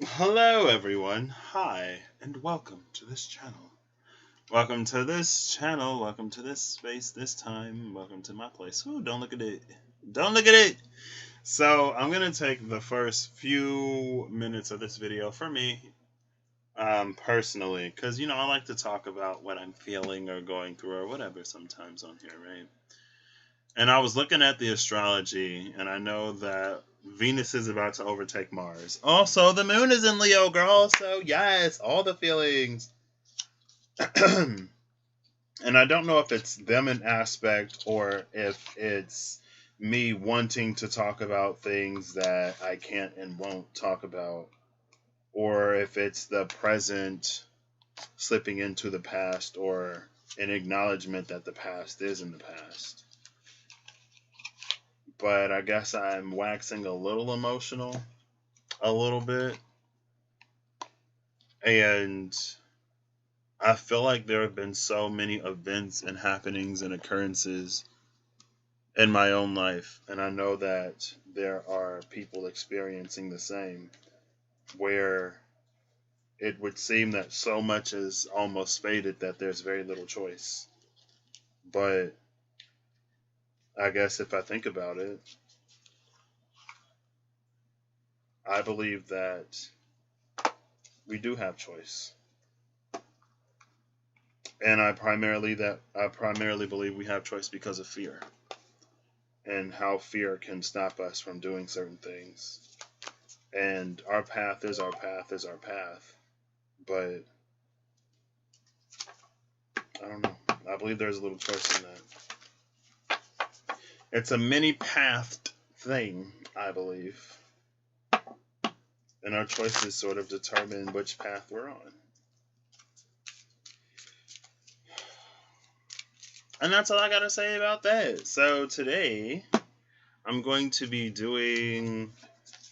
Hello, everyone. Hi, and welcome to this channel. Welcome to this channel. Welcome to this space, this time. Welcome to my place. Ooh, don't look at it. Don't look at it. So, I'm going to take the first few minutes of this video for me, personally, because, I like to talk about what I'm feeling or going through or whatever sometimes on here, right? And I was looking at the astrology, and I know that Venus is about to overtake Mars. Also, the moon is in Leo, girl. So, yes, all the feelings. And I don't know if it's them in aspect or if it's me wanting to talk about things that I can't and won't talk about, or if it's the present slipping into the past, or an acknowledgement that the past is in the past. But I guess I'm waxing a little emotional, a little bit. And I feel like there have been so many events and happenings and occurrences in my own life. And I know that there are people experiencing the same, where it would seem that so much is almost fated that there's very little choice. But I guess if I think about it, I believe that we do have choice. And I primarily believe we have choice because of fear, and how fear can stop us from doing certain things. And our path is our path is our path. But I don't know. I believe there's a little choice in that. It's a many pathed thing, I believe. And our choices sort of determine which path we're on. And that's all I gotta say about that. So today, I'm going to be doing...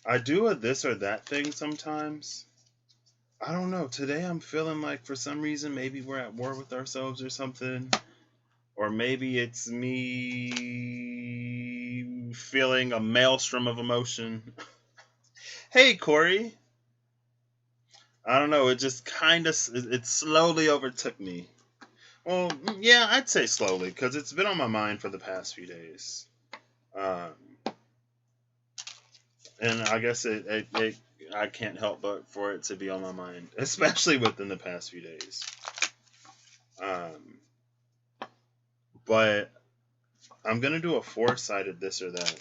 I do a this or that thing sometimes. I don't know. Today I'm feeling like for some reason maybe we're at war with ourselves or something. Or maybe it's me feeling a maelstrom of emotion. Hey, Corey. I don't know. It just kind of... It slowly overtook me. Well, yeah, I'd say slowly, because it's been on my mind for the past few days. And I guess I can't help but for it to be on my mind, especially within the past few days. But I'm going to do a four-sided this or that.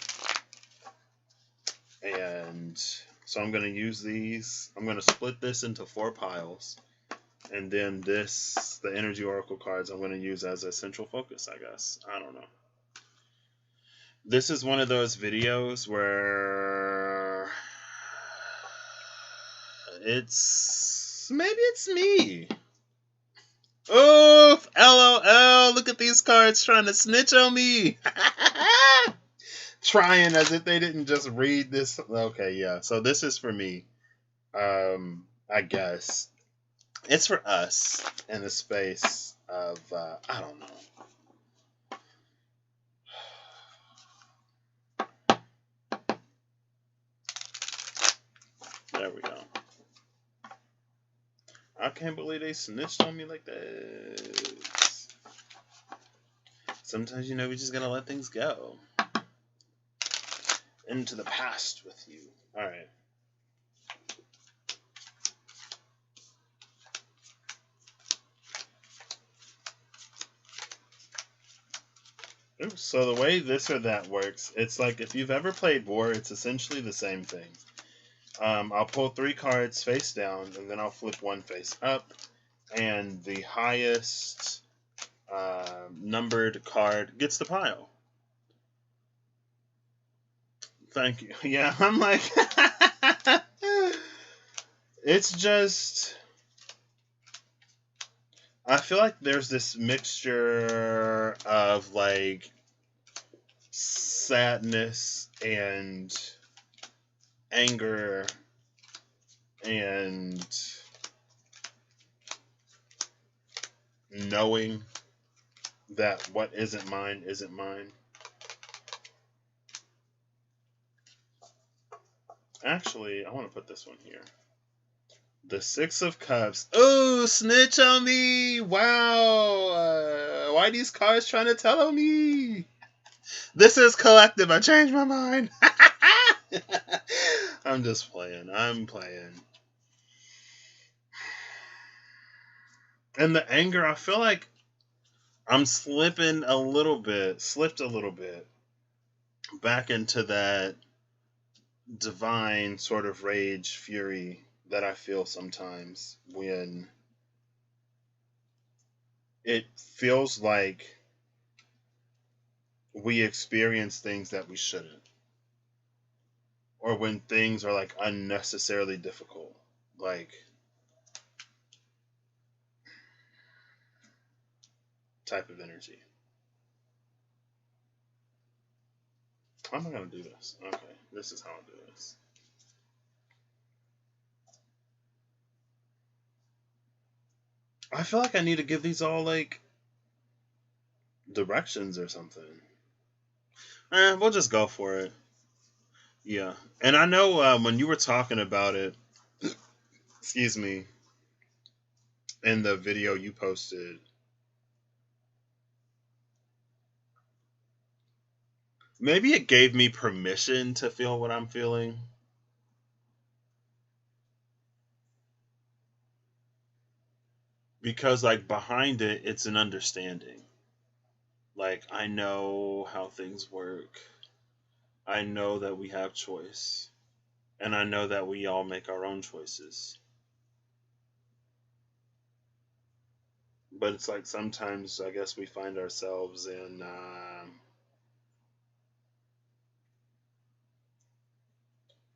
And so I'm going to use these. I'm going to split this into 4 piles. And then the energy oracle cards, I'm going to use as a central focus, I guess. I don't know. This is one of those videos where maybe it's me. Oof, LOL, look at these cards trying to snitch on me. Trying as if they didn't just read this. Okay, yeah. So this is for me. I guess. It's for us in the space of, I don't know. There we go. I can't believe they snitched on me like that. Sometimes, we just gotta let things go. Into the past with you. Alright. So the way this or that works, it's like if you've ever played War, it's essentially the same thing. I'll pull 3 cards face down, and then I'll flip 1 face up, and the highest numbered card gets the pile. Thank you. Yeah, I'm like... It's just... I feel like there's this mixture of, like, sadness and anger and knowing that what isn't mine isn't mine. Actually, I want to put this one here. The Six of Cups. Oh, snitch on me! Wow! Why these cards trying to tell on me? This is collective. I changed my mind. I'm just playing. I'm playing. And the anger, I feel like I'm slipped a little bit back into that divine sort of rage, fury that I feel sometimes when it feels like we experience things that we shouldn't, or when things are like unnecessarily difficult, like type of energy. How am I going to do this? Okay, this is how I'll do this. I feel like I need to give these all like directions or something. We'll just go for it. Yeah. And I know when you were talking about it, excuse me, in the video you posted, maybe it gave me permission to feel what I'm feeling. Because, like, behind it, it's an understanding. Like, I know how things work. I know that we have choice. And I know that we all make our own choices. But it's like sometimes I guess we find ourselves in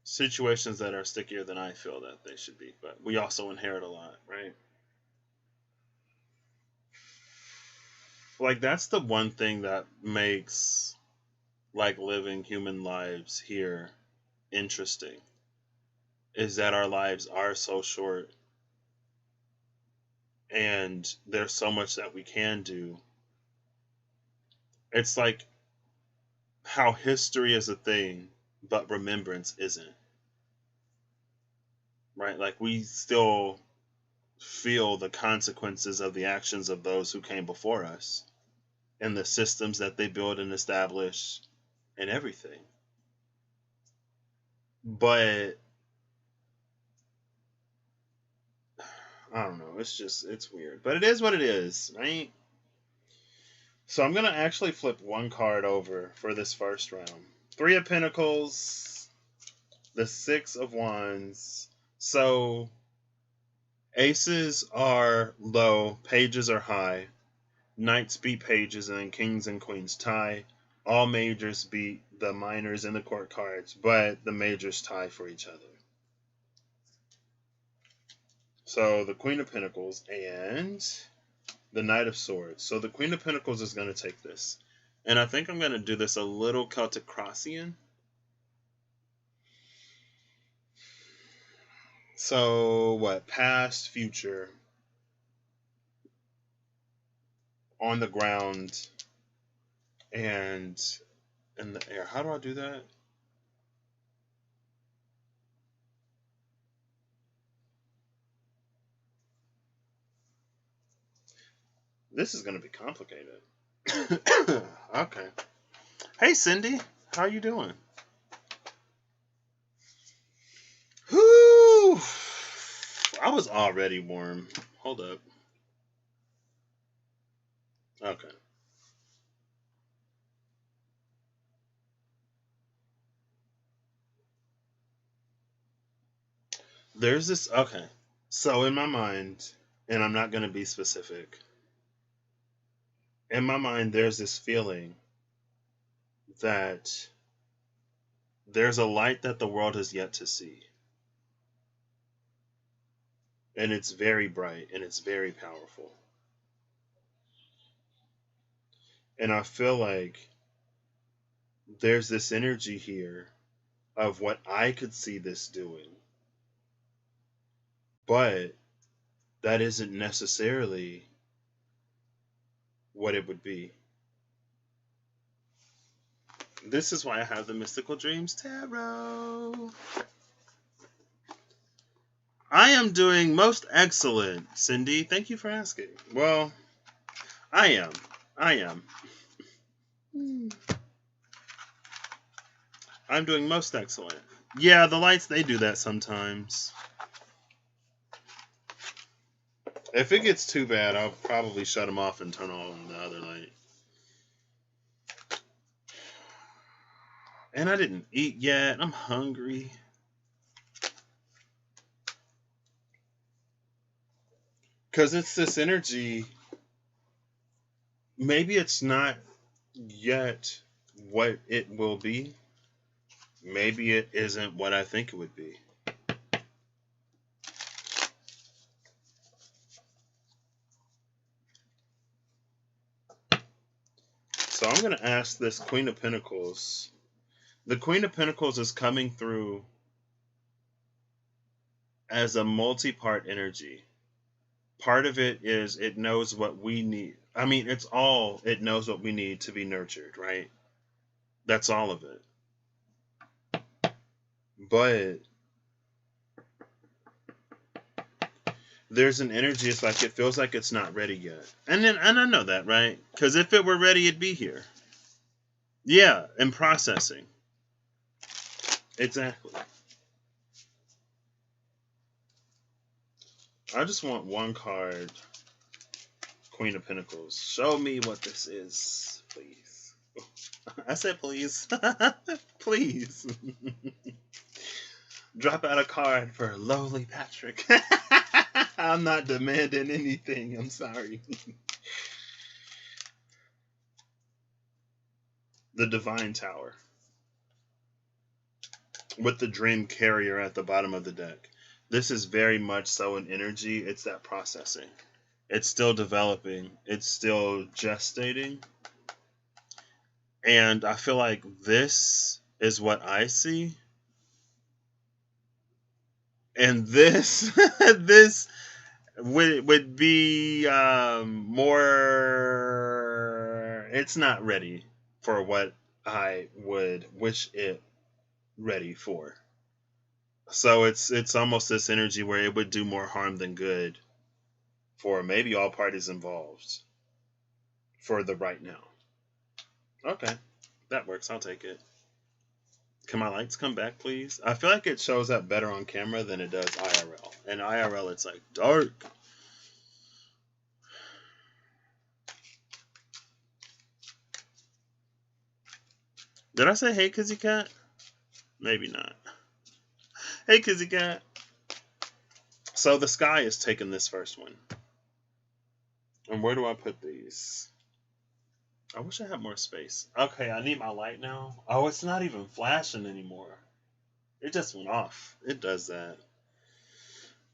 situations that are stickier than I feel that they should be. But we also inherit a lot, right? Like that's the one thing that makes like living human lives here interesting is that our lives are so short and there's so much that we can do. It's like how history is a thing, but remembrance isn't. Right? Like we still feel the consequences of the actions of those who came before us and the systems that they built and established and everything. But I don't know. It's weird. But it is what it is, right? So I'm going to actually flip one card over for this first round. Three of Pentacles, the Six of Wands. So aces are low, pages are high. Knights beat pages, and then kings and queens tie. All majors beat the minors in the court cards, but the majors tie for each other. So the Queen of Pentacles and the Knight of Swords. So the Queen of Pentacles is going to take this. And I think I'm going to do this a little Celtic Crossian. So what? Past, future, on the ground, and in the air. How do I do that? This is going to be complicated. Okay. Hey, Cindy. How you doing? Whew. I was already warm. Hold up. Okay. There's this. Okay. So in my mind, and I'm not going to be specific, in my mind, there's this feeling that there's a light that the world has yet to see. And it's very bright and it's very powerful. And I feel like there's this energy here of what I could see this doing. But that isn't necessarily what it would be. This is why I have the Mystical Dreams Tarot. I am doing most excellent, Cindy. Thank you for asking. Well, I am. I am. I'm doing most excellent. Yeah, the lights, they do that sometimes. If it gets too bad, I'll probably shut them off and turn on the other light. And I didn't eat yet. I'm hungry. Because it's this energy. Maybe it's not yet what it will be. Maybe it isn't what I think it would be. So I'm going to ask this Queen of Pentacles. The Queen of Pentacles is coming through as a multi-part energy. Part of it is it knows what we need. I mean, it knows what we need to be nurtured, right? That's all of it. But there's an energy, it's like it feels like it's not ready yet. And I know that, right? Because if it were ready, it'd be here. Yeah, and processing. Exactly. I just want one card. Queen of Pentacles. Show me what this is, please. I said please. Please. Drop out a card for lowly Patrick. I'm not demanding anything. I'm sorry. The Divine Tower. With the Dream Carrier at the bottom of the deck. This is very much so an energy. It's that processing. It's still developing. It's still gestating. And I feel like this is what I see. And this this would be more, it's not ready for what I would wish it ready for. So it's almost this energy where it would do more harm than good for maybe all parties involved for the right now. Okay, that works. I'll take it. Can my lights come back, please? I feel like it shows up better on camera than it does IRL. And IRL, it's like dark. Did I say hey, Kizzy Cat? Maybe not. Hey, Kizzy Cat. So the sky is taking this first one. And where do I put these? I wish I had more space. Okay, I need my light now. Oh, it's not even flashing anymore. It just went off. It does that.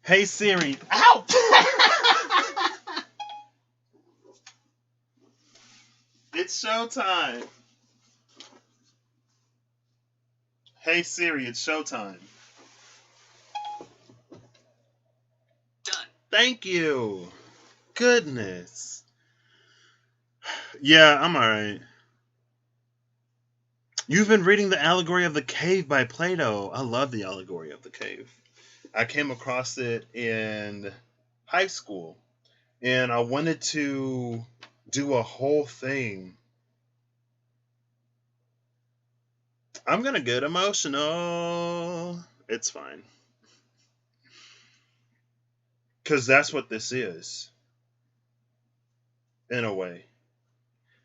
Hey, Siri. Ow! It's showtime. Hey, Siri, it's showtime. Done. Thank you. Goodness. Yeah, I'm alright. You've been reading The Allegory of the Cave by Plato. I love The Allegory of the Cave. I came across it in high school, and I wanted to do a whole thing. I'm gonna get emotional. It's fine. Because that's what this is, in a way.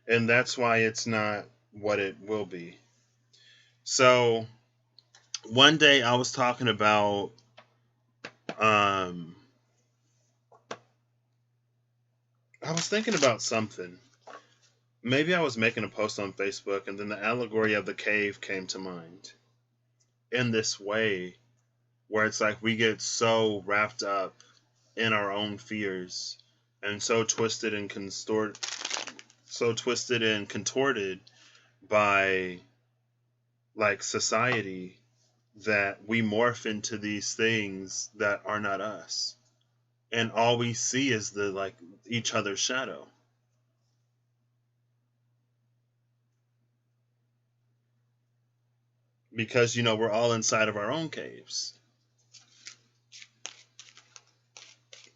And that's why it's not what it will be. So, one day I was talking about I was thinking about something. Maybe I was making a post on Facebook, and then the allegory of the cave came to mind. In this way, where it's like we get so wrapped up in our own fears, and so twisted and contorted by like society, that we morph into these things that are not us, and all we see is the like each other's shadow. Because we're all inside of our own caves.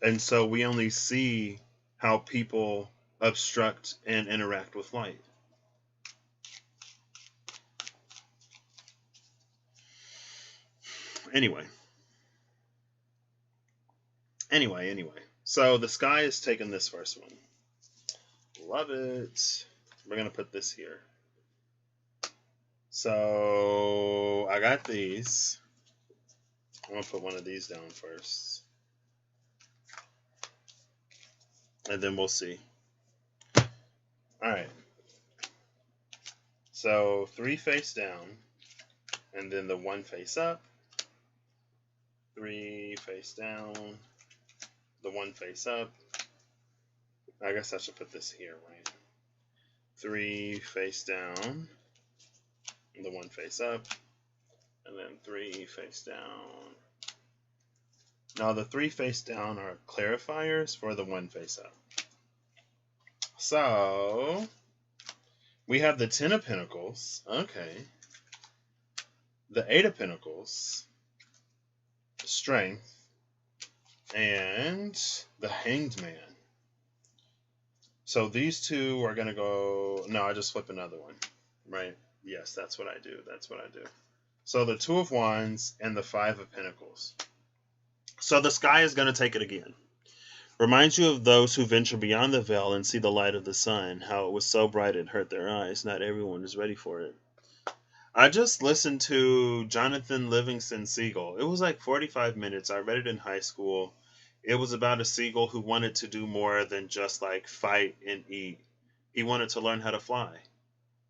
And so we only see how people obstruct and interact with light. Anyway. So the sky is taking this first one. Love it. We're going to put this here. So I got these. I'm going to put one of these down first. And then we'll see. Alright. So 3 face down. And then the 1 face up. 3 face down. The 1 face up. I guess I should put this here, right? 3 face down. The 1 face up. And then 3 face down. Now the 3 face down are clarifiers for the 1 face up. So we have the 10 of Pentacles. Okay. The 8 of Pentacles. Strength. And the Hanged Man. So these two are going to go... No, I just flip another one. Right? Yes, that's what I do. So the 2 of Wands and the 5 of Pentacles. So the sky is going to take it again. Reminds you of those who venture beyond the veil and see the light of the sun, how it was so bright it hurt their eyes. Not everyone is ready for it. I just listened to Jonathan Livingston Seagull. It was like 45 minutes. I read it in high school. It was about a seagull who wanted to do more than just like fight and eat. He wanted to learn how to fly.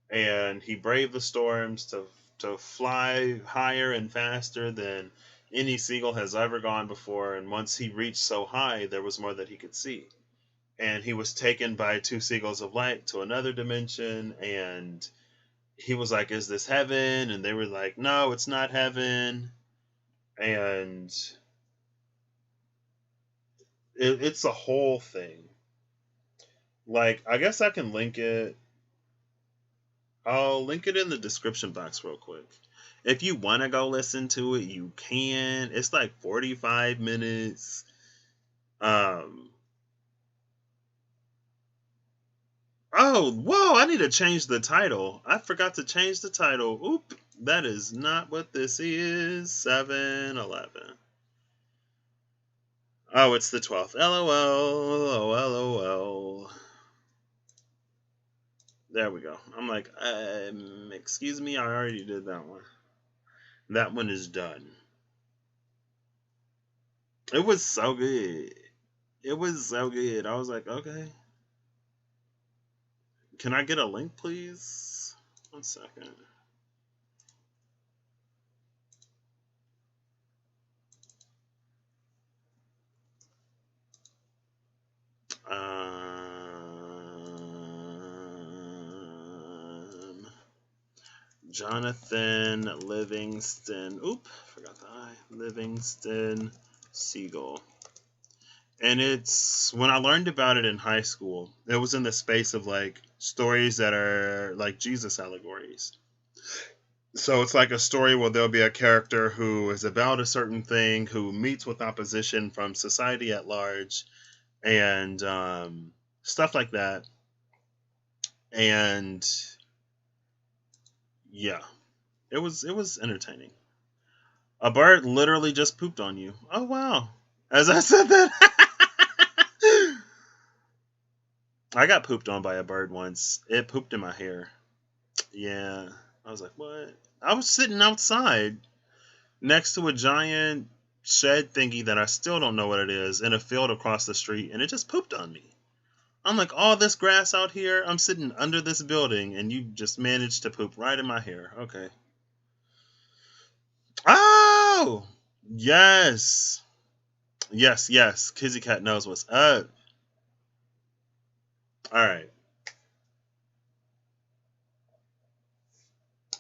And he braved the storms to fly higher and faster than any seagull has ever gone before. And once he reached so high, there was more that he could see. And he was taken by 2 seagulls of light to another dimension. And he was like, is this heaven? And they were like, no, it's not heaven. And it's a whole thing. Like, I guess I can link it. I'll link it in the description box real quick. If you want to go listen to it, you can. It's like 45 minutes. Oh, whoa, I need to change the title. I forgot to change the title. Oop, that is not what this is. 7-11. Oh, it's the 12th. LOL. LOL. There we go. I'm like, excuse me, I already did that one. That one is done. It was so good. I was like, okay. Can I get a link, please? 1 second. Jonathan Livingston. Oop, forgot the I. Livingston Seagull. And it's, when I learned about it in high school, it was in the space of like stories that are like Jesus allegories. So it's like a story where there'll be a character who is about a certain thing, who meets with opposition from society at large, and stuff like that. And yeah, it was entertaining. A bird literally just pooped on you. Oh wow! As I said that, I got pooped on by a bird once. It pooped in my hair. Yeah, I was like, what? I was sitting outside next to a giant shed thingy that I still don't know what it is in a field across the street, and it just pooped on me. I'm like, all this grass out here, I'm sitting under this building, and you just managed to poop right in my hair. Okay. Oh! Yes. Yes. Kizzy Cat knows what's up. Alright.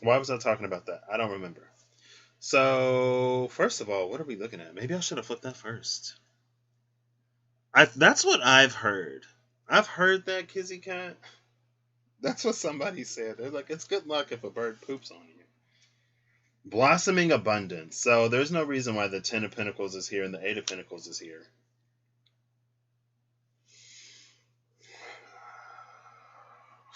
Why was I talking about that? I don't remember. So, first of all, what are we looking at? Maybe I should have flipped that first. That's what I've heard. I've heard that, Kizzy Cat. That's what somebody said. They're like, it's good luck if a bird poops on you. Blossoming abundance. So there's no reason why the 10 of Pentacles is here and the 8 of Pentacles is here.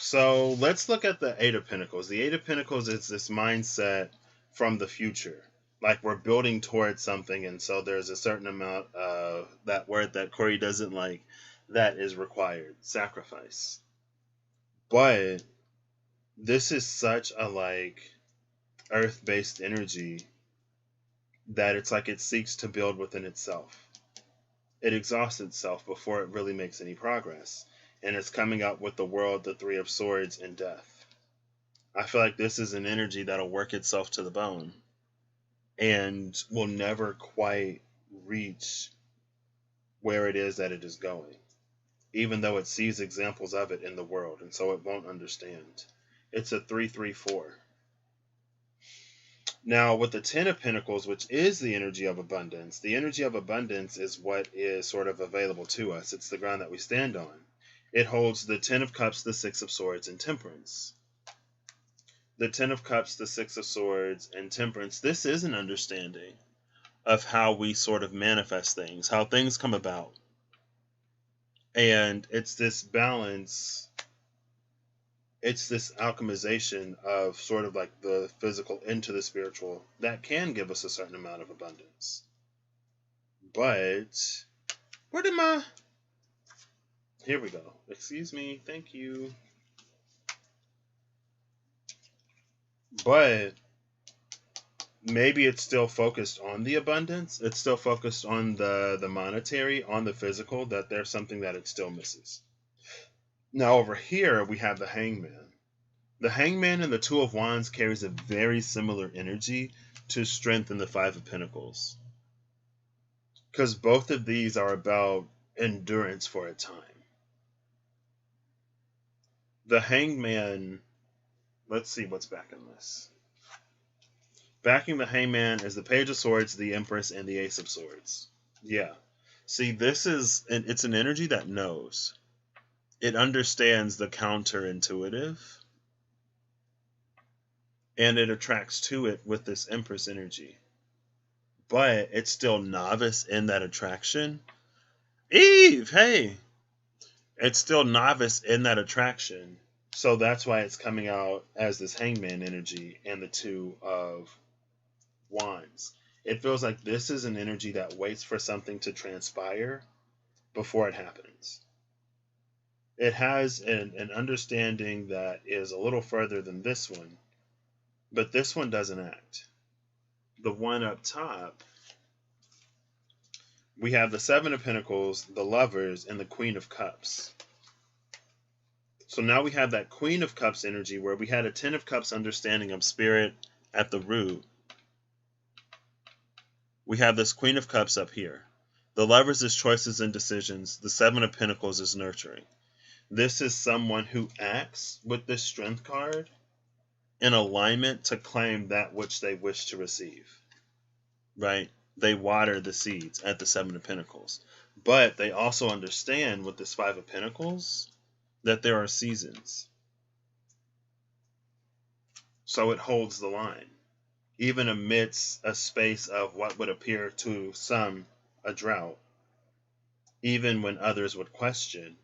So let's look at the Eight of Pentacles. The Eight of Pentacles is this mindset from the future. Like we're building towards something, and so there's a certain amount of that word that Corey doesn't like that is required. Sacrifice. But this is such a like earth-based energy that it's like it seeks to build within itself. It exhausts itself before it really makes any progress. And it's coming up with the world, the Three of Swords, and death. I feel like this is an energy that'll work itself to the bone and will never quite reach where it is that it is going, even though it sees examples of it in the world, and so it won't understand. It's a 3-3-4. Now, with the Ten of Pentacles, which is the energy of abundance, the energy of abundance is what is sort of available to us. It's the ground that we stand on. It holds the Ten of Cups, the Six of Swords, and Temperance. The Ten of Cups, the Six of Swords, and Temperance, this is an understanding of how we sort of manifest things, how things come about. And it's this balance, it's this alchemization of sort of like the physical into the spiritual that can give us a certain amount of abundance. But, where did my... Here we go. Excuse me. Thank you. But maybe it's still focused on the abundance. It's still focused on the monetary, on the physical, that there's something that it still misses. Now over here, we have the Hangman. The Hangman and the Two of Wands carries a very similar energy to Strength and the Five of Pentacles. Because both of these are about endurance for a time. The Hangman, let's see what's backing this. Backing the Hangman is the Page of Swords, the Empress, and the Ace of Swords. Yeah. See, this is, it's an energy that knows. It understands the counterintuitive. And it attracts to it with this Empress energy. But it's still novice in that attraction. Eve, hey! It's still novice in that attraction. So that's why it's coming out as this Hangman energy and the Two of Wands. It feels like this is an energy that waits for something to transpire before it happens. It has an understanding that is a little further than this one, but this one doesn't act. The one up top, we have the Seven of Pentacles, the Lovers, and the Queen of Cups. So now we have that Queen of Cups energy where we had a Ten of Cups understanding of spirit at the root. We have this Queen of Cups up here. The Lovers is choices and decisions. The Seven of Pentacles is nurturing. This is someone who acts with this Strength card in alignment to claim that which they wish to receive. Right? They water the seeds at the Seven of Pentacles. But they also understand with this Five of Pentacles that there are seasons. So it holds the line. Even amidst a space of what would appear to some a drought, even when others would question,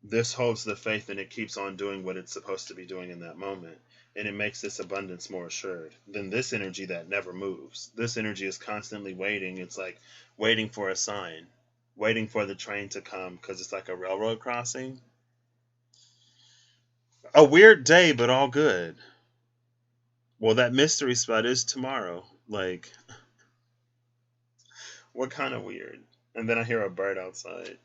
this holds the faith and it keeps on doing what it's supposed to be doing in that moment. And it makes this abundance more assured than this energy that never moves. This energy is constantly waiting. It's like waiting for a sign, waiting for the train to come because it's like a railroad crossing. A weird day, but all good. Well, that mystery spot is tomorrow. Like, what kind of weird? And then I hear a bird outside.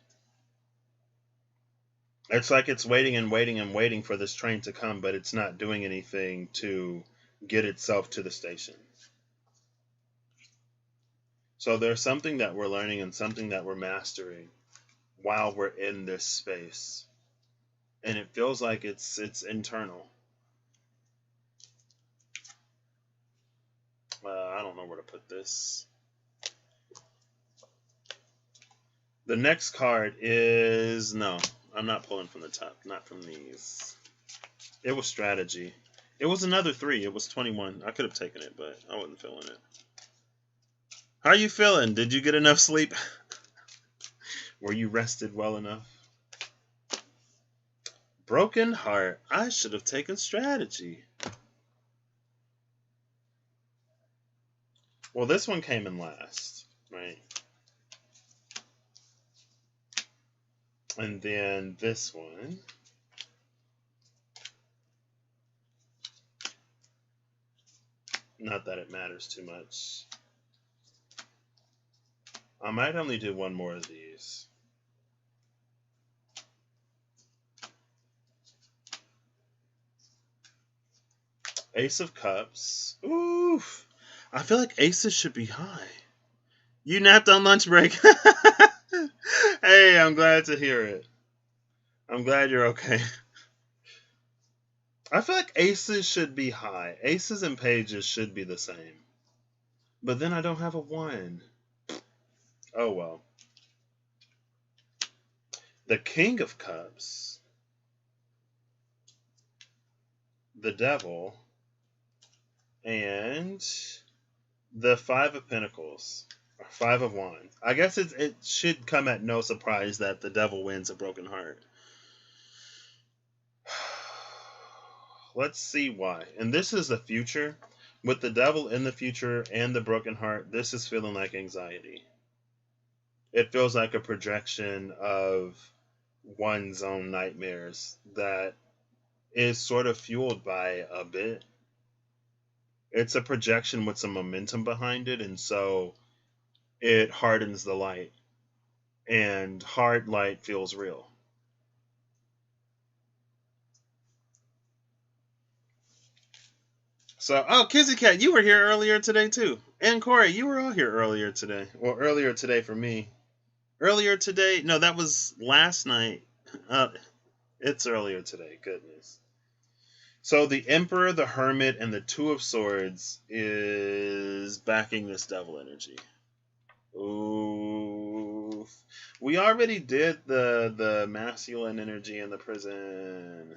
It's like it's waiting and waiting and waiting for this train to come, but it's not doing anything to get itself to the station. So there's something that we're learning and something that we're mastering while we're in this space. And it feels like it's internal. I don't know where to put this. The next card is... No, I'm not pulling from the top. Not from these. It was strategy. It was another 3. It was 21. I could have taken it, but I wasn't feeling it. How are you feeling? Did you get enough sleep? Were you rested well enough? Broken heart. I should have taken strategy. Well, this one came in last, right? And then this one. Not that it matters too much. I might only do one more of these. Ace of Cups. Oof. I feel like aces should be high. You napped on lunch break. Hey, I'm glad to hear it. I'm glad you're okay. I feel like aces should be high. Aces and pages should be the same. But then I don't have a 1. Oh well. The King of Cups. The Devil. And the 5 of Pentacles. Or 5 of Wands. I guess it should come at no surprise that the Devil wins a broken heart. Let's see why. And this is the future. With the Devil in the future and the broken heart, this is feeling like anxiety. It feels like a projection of one's own nightmares that is sort of fueled by a bit. It's a projection with some momentum behind it, and so it hardens the light. And hard light feels real. So, oh, Kizzy Cat, you were here earlier today too. And Corey, you were all here earlier today. Well, earlier today for me. Earlier today? No, that was last night. It's earlier today. Goodness. So the Emperor, the Hermit, and the 2 of Swords is backing this Devil energy. Ooh. We already did the masculine energy in the prison.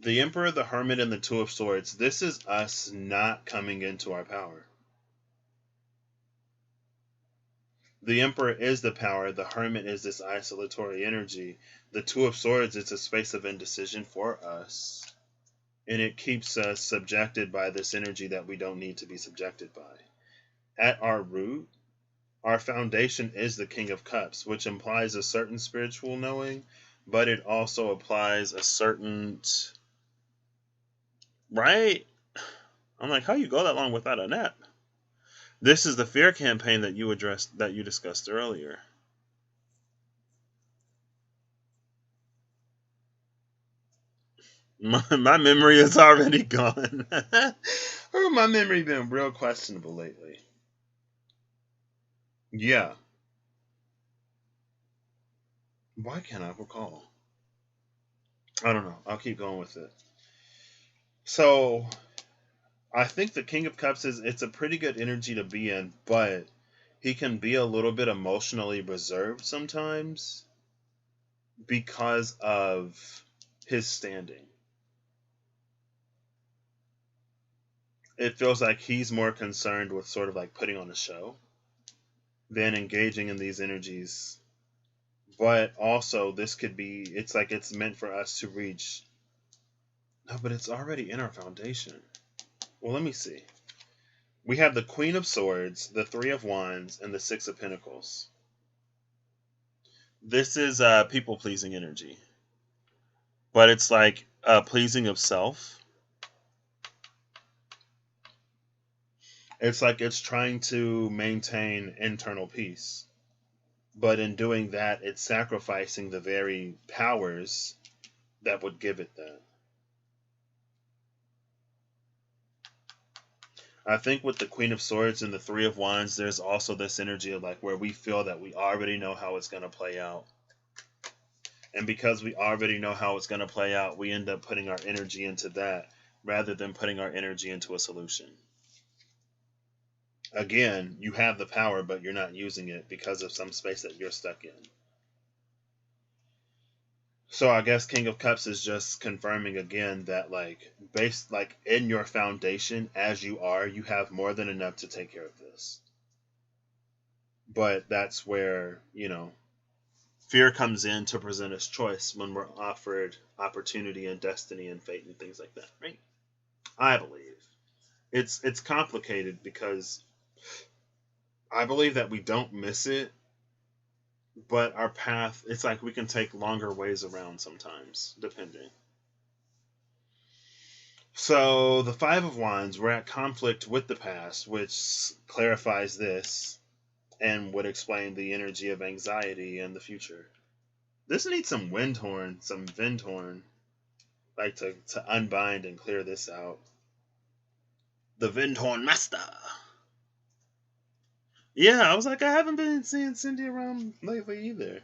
The Emperor, the Hermit, and the 2 of Swords. This is us not coming into our power. The Emperor is the power. The Hermit is this isolatory energy. The 2 of Swords is a space of indecision for us. And it keeps us subjected by this energy that we don't need to be subjected by. At our root, our foundation is the King of Cups, which implies a certain spiritual knowing, but it also applies a certain... Right? I'm like, how you go that long without a nap? This is the fear campaign that you discussed earlier. My memory is already gone. Or my memory been real questionable lately. Yeah. Why can't I recall? I don't know. I'll keep going with it. So, I think the King of Cups it's a pretty good energy to be in, but he can be a little bit emotionally reserved sometimes because of his standing. It feels like he's more concerned with sort of like putting on a show than engaging in these energies. But also, this could be, it's like it's meant for us to reach. No, but it's already in our foundation. Well, let me see. We have the Queen of Swords, the 3 of Wands, and the 6 of Pentacles. This is people-pleasing energy. But it's like pleasing of self. It's like it's trying to maintain internal peace. But in doing that, it's sacrificing the very powers that would give it that. I think with the Queen of Swords and the 3 of Wands, there's also this energy of like where we feel that we already know how it's going to play out. And because we already know how it's going to play out, we end up putting our energy into that rather than putting our energy into a solution. Again, you have the power, but you're not using it because of some space that you're stuck in. So I guess King of Cups is just confirming again that based in your foundation as you are, you have more than enough to take care of this. But that's where, fear comes in to present us choice when we're offered opportunity and destiny and fate and things like that, right? I believe. It's complicated because I believe that we don't miss it, but our path, it's like we can take longer ways around sometimes, depending. So the Five of Wands, we're at conflict with the past, which clarifies this and would explain the energy of anxiety in the future. This needs some wind horn, some wind horn, like to unbind and clear this out. The wind horn master. Yeah, I was like, I haven't been seeing Cindy around lately either.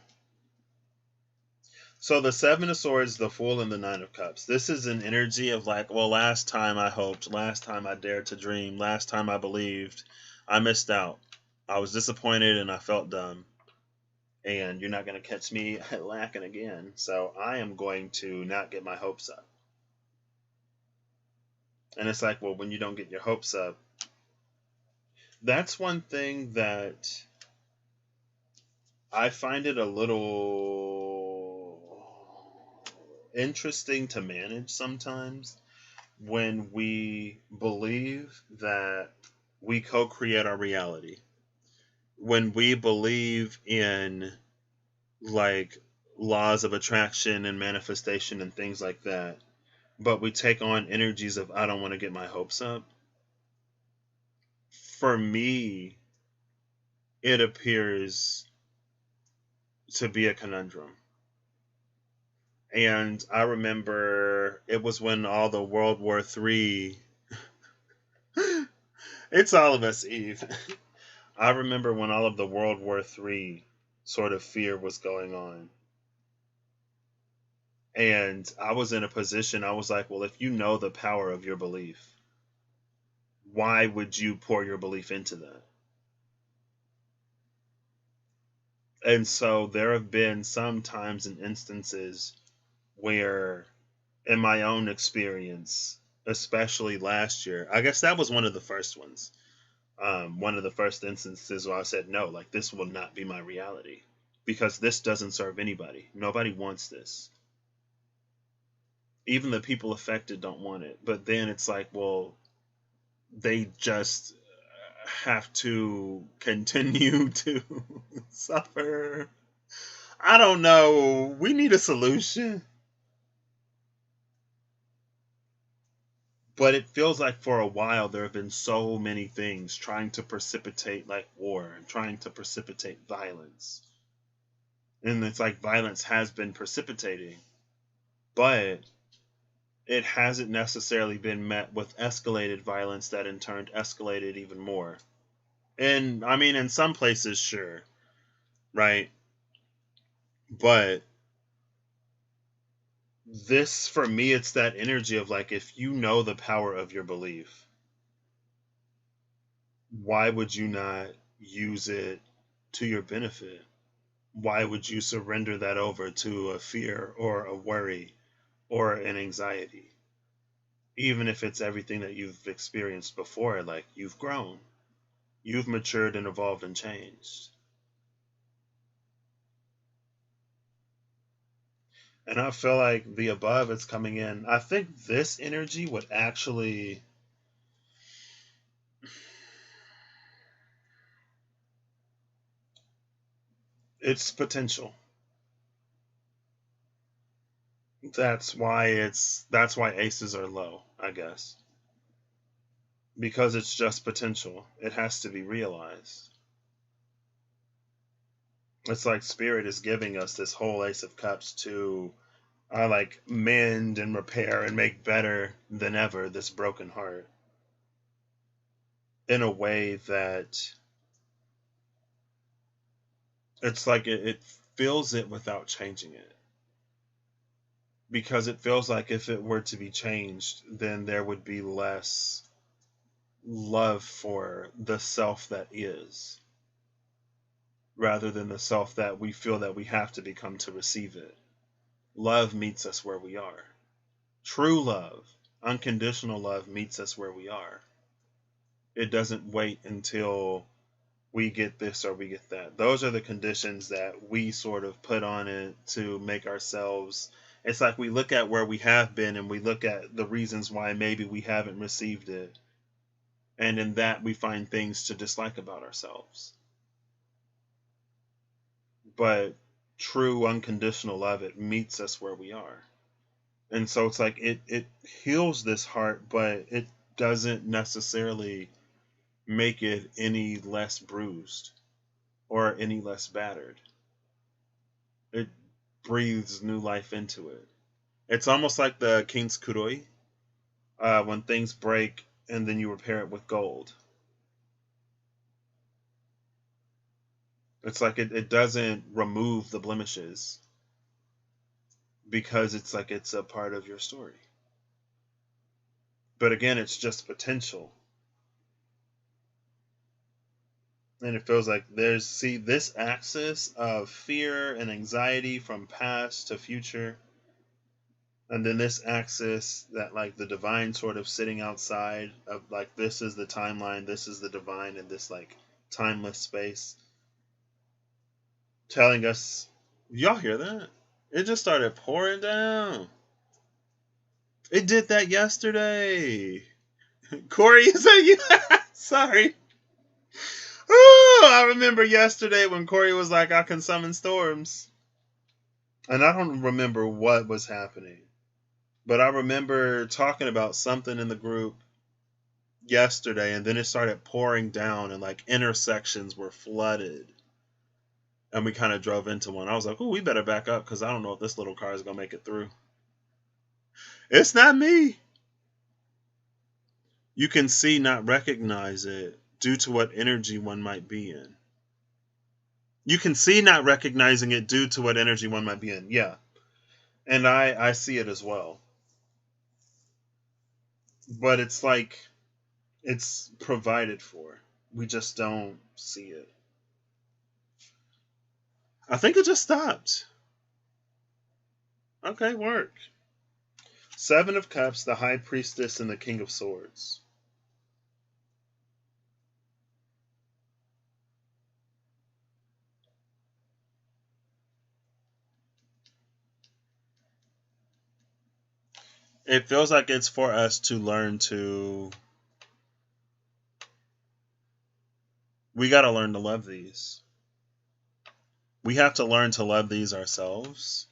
So the Seven of Swords, the Fool, and the Nine of Cups. This is an energy of like, well, last time I hoped, last time I dared to dream, last time I believed, I missed out. I was disappointed and I felt dumb. And you're not going to catch me lacking again. So I am going to not get my hopes up. And it's like, well, when you don't get your hopes up, that's one thing that I find it a little interesting to manage sometimes when we believe that we co-create our reality. When we believe in like laws of attraction and manifestation and things like that, but we take on energies of I don't want to get my hopes up. For me, it appears to be a conundrum. And I remember it was when all the World War III. It's all of us, Eve. I remember when all of the World War III sort of fear was going on. And I was in a position, I was like, well, if you know the power of your belief, why would you pour your belief into that? And so there have been some times and instances where, in my own experience, especially last year, I guess that was one of the first ones. One of the first instances where I said, no, like this will not be my reality because this doesn't serve anybody. Nobody wants this. Even the people affected don't want it. But then it's like, well, they just have to continue to suffer. I don't know. We need a solution. But it feels like for a while there have been so many things trying to precipitate like war and trying to precipitate violence. And it's like violence has been precipitating, but it hasn't necessarily been met with escalated violence that in turn escalated even more. And I mean, in some places, sure, right? But this, for me, it's that energy of like, if you know the power of your belief, why would you not use it to your benefit? Why would you surrender that over to a fear or a worry or an anxiety? Even if it's everything that you've experienced before, like you've grown, you've matured and evolved and changed. And I feel like the above is coming in. I think this energy would actually, it's potential. That's why aces are low, I guess. Because it's just potential. It has to be realized. It's like spirit is giving us this whole ace of cups to like mend and repair and make better than ever this broken heart in a way that it's like it feels it without changing it. Because it feels like if it were to be changed, then there would be less love for the self that is, rather than the self that we feel that we have to become to receive it. Love meets us where we are. True love, unconditional love meets us where we are. It doesn't wait until we get this or we get that. Those are the conditions that we sort of put on it to make ourselves. It's like we look at where we have been and we look at the reasons why maybe we haven't received it. And in that, we find things to dislike about ourselves. But true unconditional love, it meets us where we are. And so it's like it heals this heart, but it doesn't necessarily make it any less bruised or any less battered. It breathes new life into it. It's almost like the King's Kuroi, when things break and then you repair it with gold. It's like it doesn't remove the blemishes because it's like it's a part of your story. But again, it's just potential. And it feels like this axis of fear and anxiety from past to future. And then this axis that like the divine sort of sitting outside of like this is the timeline, this is the divine in this like timeless space. Telling us, y'all hear that? It just started pouring down. It did that yesterday. Corey, is that you? Sorry. Oh, I remember yesterday when Corey was like, I can summon storms. And I don't remember what was happening. But I remember talking about something in the group yesterday, and then it started pouring down, and like intersections were flooded. And we kind of drove into one. I was like, oh, we better back up because I don't know if this little car is going to make it through. It's not me. You can see, not recognize it due to what energy one might be in. You can see not recognizing it due to what energy one might be in. Yeah. And I see it as well. But it's like it's provided for. We just don't see it. I think it just stopped. Okay, work. Seven of Cups, the High Priestess, and the King of Swords. It feels like it's for us to learn to. We got to learn to love these. We have to learn to love these ourselves.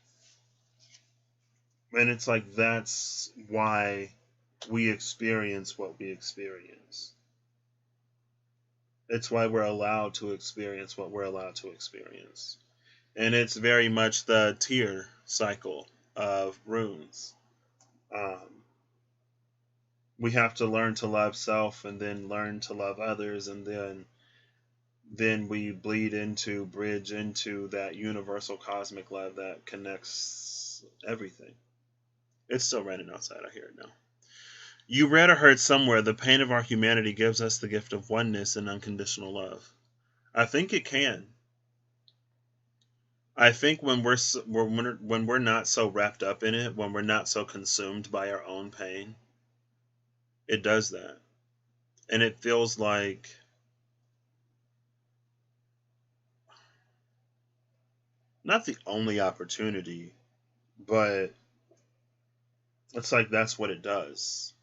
And it's like that's why we experience what we experience. It's why we're allowed to experience what we're allowed to experience. And it's very much the tier cycle of runes. We have to learn to love self and then learn to love others, and then we bridge into that universal cosmic love that connects everything. It's still raining outside. I hear it now. You read or heard somewhere the pain of our humanity gives us the gift of oneness and unconditional love. I think it can. I think when we're not so wrapped up in it, when we're not so consumed by our own pain, it does that. And it feels like not the only opportunity, but it's like that's what it does.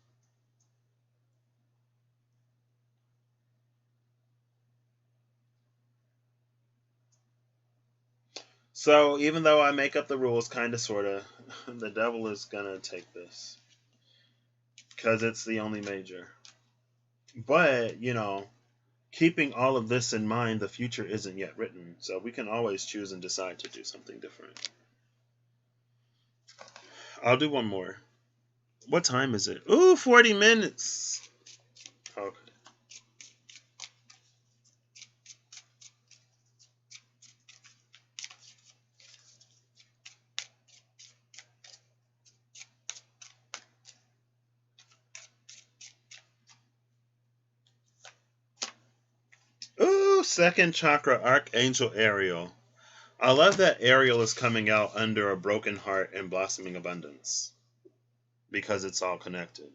So even though I make up the rules, kind of, sort of, the devil is going to take this. Because it's the only major. But, keeping all of this in mind, the future isn't yet written. So we can always choose and decide to do something different. I'll do one more. What time is it? Ooh, 40 minutes. Okay. Ooh, second chakra, Archangel Ariel. I love that Ariel is coming out under a broken heart and blossoming abundance. Because it's all connected.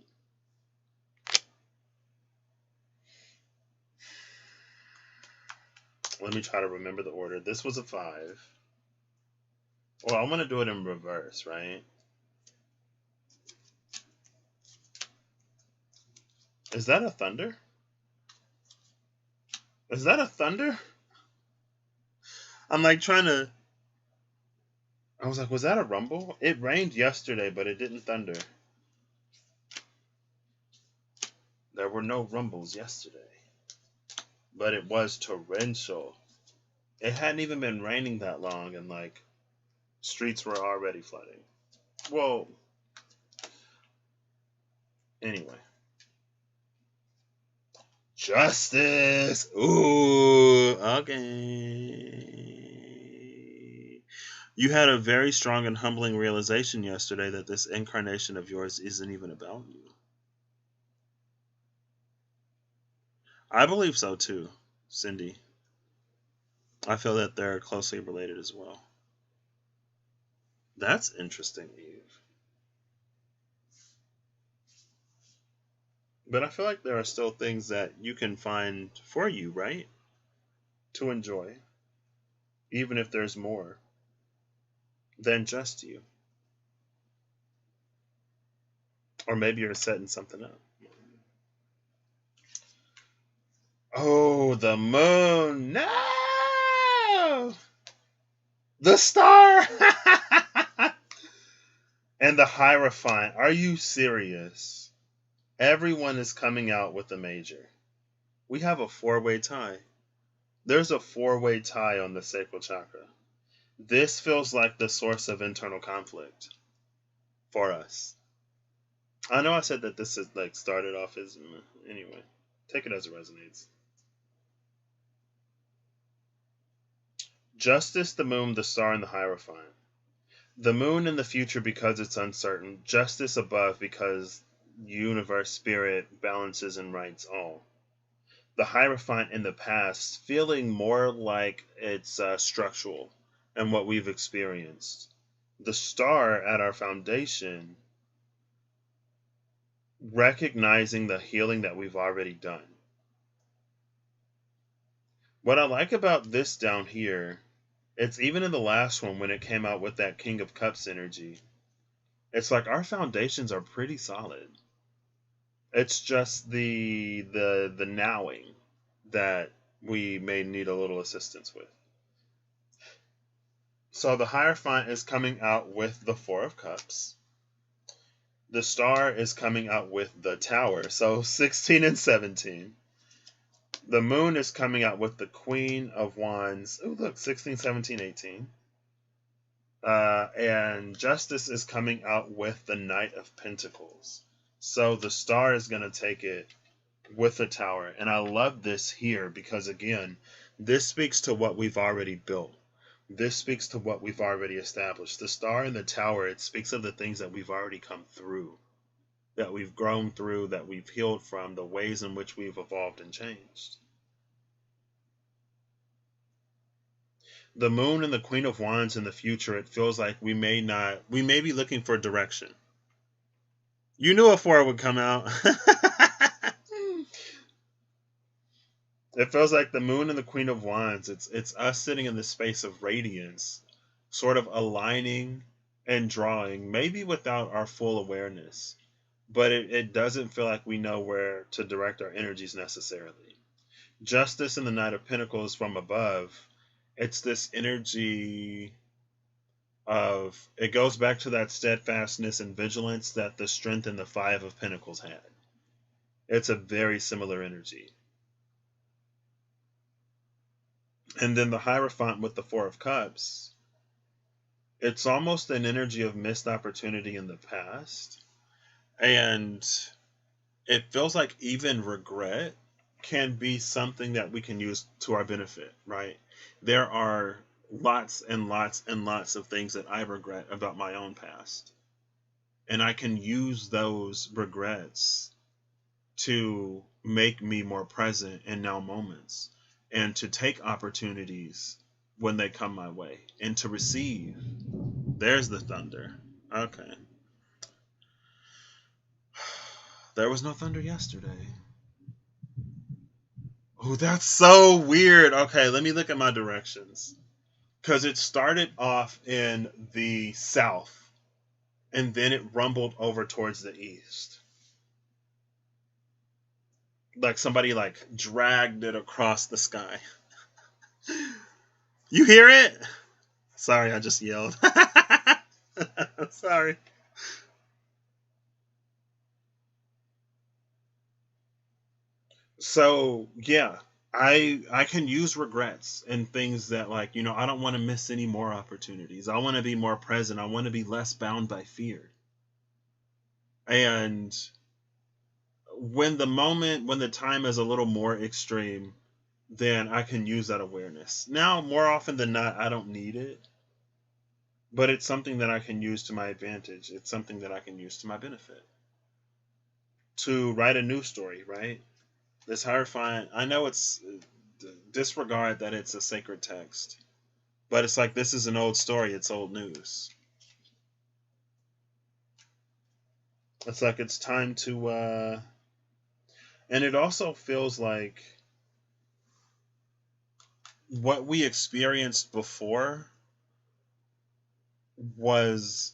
Let me try to remember the order. This was a 5. Well, I want to do it in reverse, right? Is that a thunder? Is that a thunder? I'm like trying to. I was like, was that a rumble? It rained yesterday, but it didn't thunder. There were no rumbles yesterday, but it was torrential. It hadn't even been raining that long, and like streets were already flooding. Well, anyway. Justice. Ooh, okay. You had a very strong and humbling realization yesterday that this incarnation of yours isn't even about you. I believe so too, Cindy. I feel that they're closely related as well. That's interesting, Eve. But I feel like there are still things that you can find for you, right? To enjoy, even if there's more than just you. Or maybe you're setting something up. Oh, the moon. No! The star! And the Hierophant. Are you serious? Everyone is coming out with a major. We have a 4-way tie. There's a 4-way tie on the sacral chakra. This feels like the source of internal conflict for us. I know I said that this is like started off as anyway. Take it as it resonates. Justice, the moon, the star, and the Hierophant. The moon in the future because it's uncertain. Justice above because universe, spirit, balances and rights all. The Hierophant in the past feeling more like it's structural and what we've experienced. The star at our foundation recognizing the healing that we've already done. What I like about this down here, it's even in the last one when it came out with that King of Cups energy. It's like our foundations are pretty solid. It's just the nowing that we may need a little assistance with. So the Hierophant is coming out with the 4 of Cups. The star is coming out with the Tower. So 16 and 17. The moon is coming out with the Queen of Wands. Oh, look, 16, 17, 18. And Justice is coming out with the Knight of Pentacles. So the star is going to take it with the Tower. And I love this here because, again, this speaks to what we've already built. This speaks to what we've already established. The star and the Tower, it speaks of the things that we've already come through, that we've grown through, that we've healed from, the ways in which we've evolved and changed. The moon and the Queen of Wands in the future, it feels like we may be looking for direction. You knew a 4 would come out. It feels like the moon and the Queen of Wands, it's us sitting in this space of radiance, sort of aligning and drawing, maybe without our full awareness. But it doesn't feel like we know where to direct our energies necessarily. Justice and the Knight of Pentacles from above, it's this energy of, it goes back to that steadfastness and vigilance that the Strength and the 5 of Pentacles had. It's a very similar energy. And then the Hierophant with the 4 of Cups, it's almost an energy of missed opportunity in the past. And it feels like even regret can be something that we can use to our benefit, right? There are lots and lots and lots of things that I regret about my own past. And I can use those regrets to make me more present in now moments and to take opportunities when they come my way and to receive. There's the thunder. Okay. There was no thunder yesterday. Oh, that's so weird. Okay, let me look at my directions. Because it started off in the south and then it rumbled over towards the east. Like somebody like dragged it across the sky. You hear it? Sorry, I just yelled. Sorry. So yeah, I can use regrets and things that, like, I don't want to miss any more opportunities. I want to be more present. I want to be less bound by fear. And when the time is a little more extreme, then I can use that awareness. Now, more often than not, I don't need it, but it's something that I can use to my advantage. It's something that I can use to my benefit. To write a news story, right? This Hierophant, I know it's disregard that it's a sacred text, but it's like this is an old story, it's old news. It's like it's time to, and it also feels like what we experienced before was,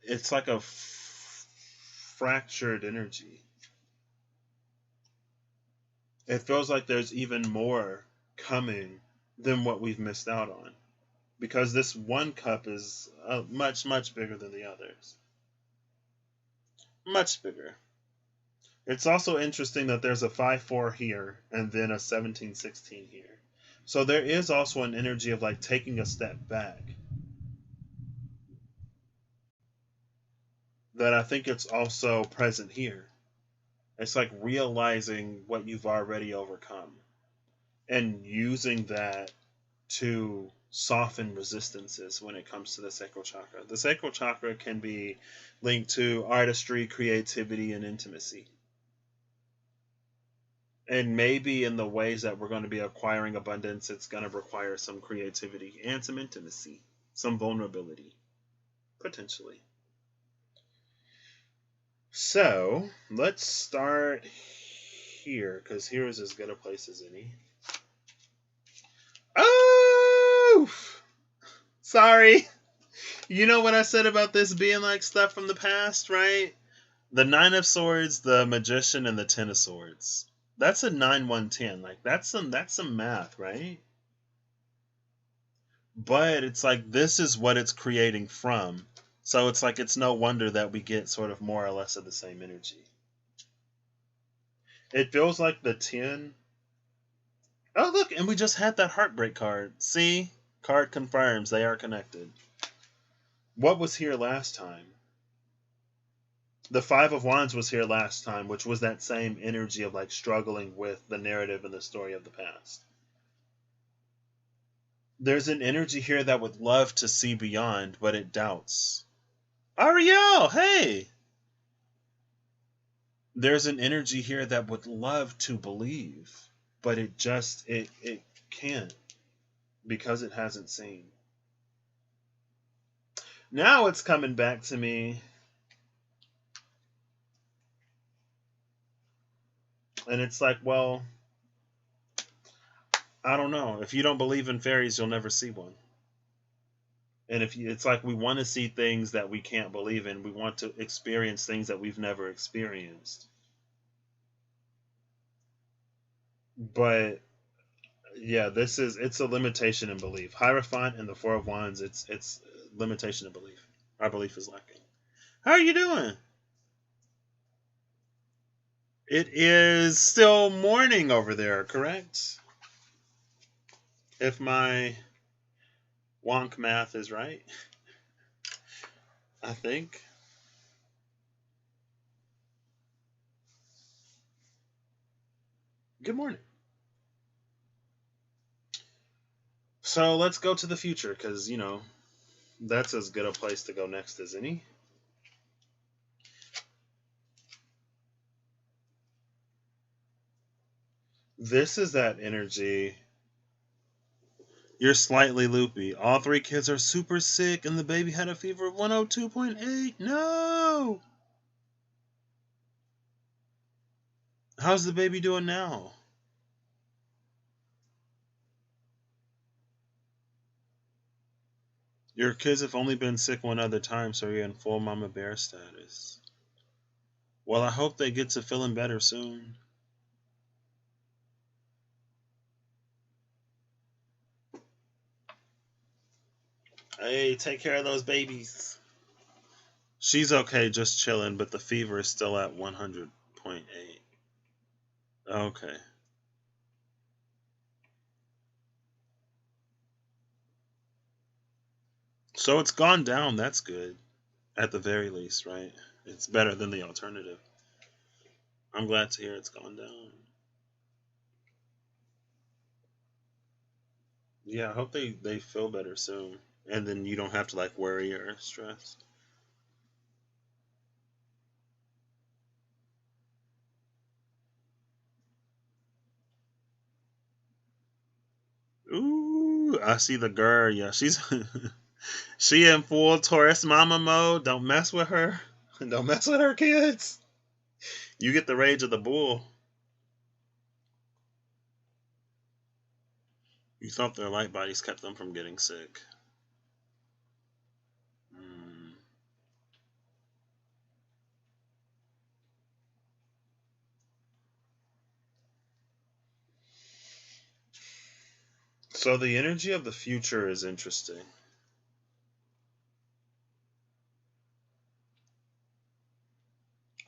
it's like a fractured energy. It feels like there's even more coming than what we've missed out on, because this one cup is much, much bigger than the others. Much bigger. It's also interesting that there's a 5-4 here and then a 17-16 here. So there is also an energy of like taking a step back that I think it's also present here. It's like realizing what you've already overcome and using that to soften resistances when it comes to the sacral chakra. The sacral chakra can be linked to artistry, creativity, and intimacy. And maybe in the ways that we're going to be acquiring abundance, it's going to require some creativity and some intimacy, some vulnerability, potentially. So let's start here, because here is as good a place as any. Oh, sorry. You know what I said about this being like stuff from the past, right? The 9 of Swords, the Magician, and the 10 of Swords. That's a 9-1-10. Like that's some math, right? But it's like this is what it's creating from. So it's like it's no wonder that we get sort of more or less of the same energy. It feels like the 10. Oh, look, and we just had that heartbreak card. See? Card confirms they are connected. What was here last time? The 5 of Wands was here last time, which was that same energy of like struggling with the narrative and the story of the past. There's an energy here that would love to see beyond, but it doubts. Ariel, hey! There's an energy here that would love to believe, but it can't, because it hasn't seen. Now it's coming back to me. And it's like, well, I don't know. If you don't believe in fairies, you'll never see one. And it's like we want to see things that we can't believe in. We want to experience things that we've never experienced. But yeah, it's a limitation in belief. Hierophant and the 4 of Wands, it's limitation in belief. Our belief is lacking. How are you doing? It is still morning over there, correct? If my wonk math is right, I think. Good morning. So let's go to the future, because, that's as good a place to go next as any. This is that energy. You're slightly loopy. All 3 kids are super sick, and the baby had a fever of 102.8. No! How's the baby doing now? Your kids have only been sick one other time, so you're in full mama bear status. Well, I hope they get to feeling better soon. Hey, take care of those babies. She's okay, just chilling, but the fever is still at 100.8. Okay. So it's gone down. That's good. At the very least, right? It's better than the alternative. I'm glad to hear it's gone down. Yeah, I hope they feel better soon. And then you don't have to like worry or stress. Ooh, I see the girl. Yeah, she's she in full Taurus mama mode. Don't mess with her. Don't mess with her kids. You get the rage of the bull. You thought their light bodies kept them from getting sick. Mm. So the energy of the future is interesting.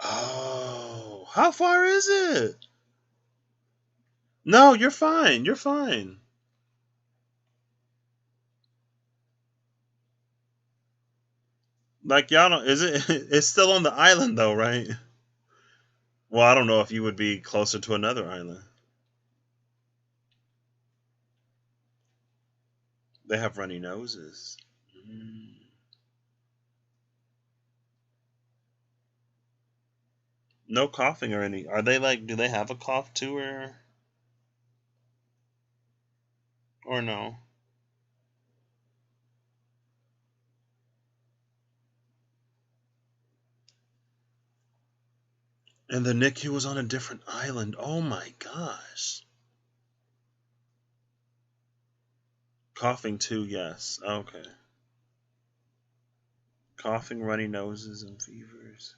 Oh, how far is it? No, you're fine. You're fine. Like y'all don't. Is it? It's still on the island though, right? Well, I don't know if you would be closer to another island. They have runny noses. Mm. No coughing or any. Are they like? Do they have a cough too, or no? And the NICU was on a different island. Oh my gosh. Coughing too. Yes. Okay. Coughing, runny noses, and fevers.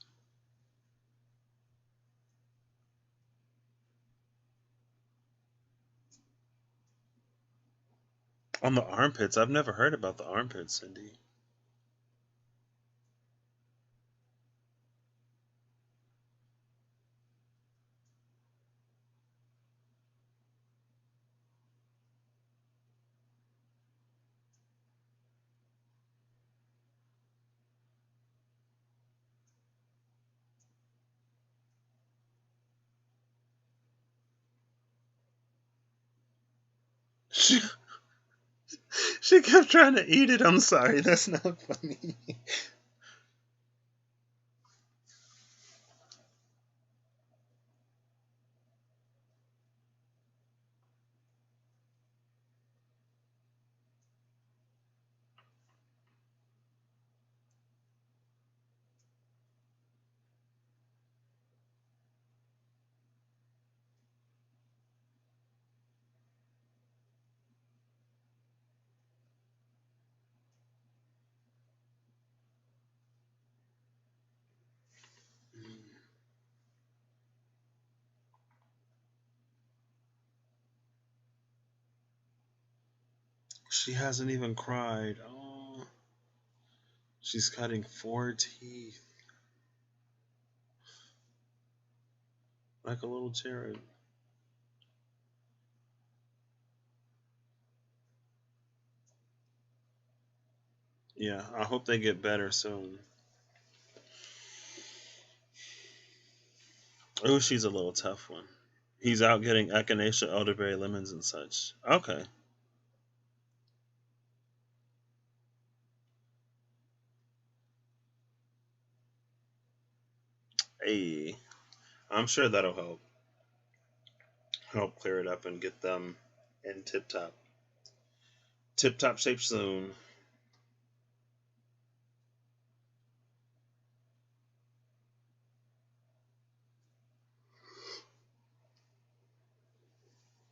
On the armpits. I've never heard about the armpits, Cindy. She, she kept trying to eat it. I'm sorry. That's not funny. She hasn't even cried. Oh, she's cutting 4 teeth like a little cherub. Yeah, I hope they get better soon. Oh, she's a little tough one. He's out getting echinacea, elderberry, lemons, and such. Okay. Hey, I'm sure that'll help clear it up and get them in tip top shape soon.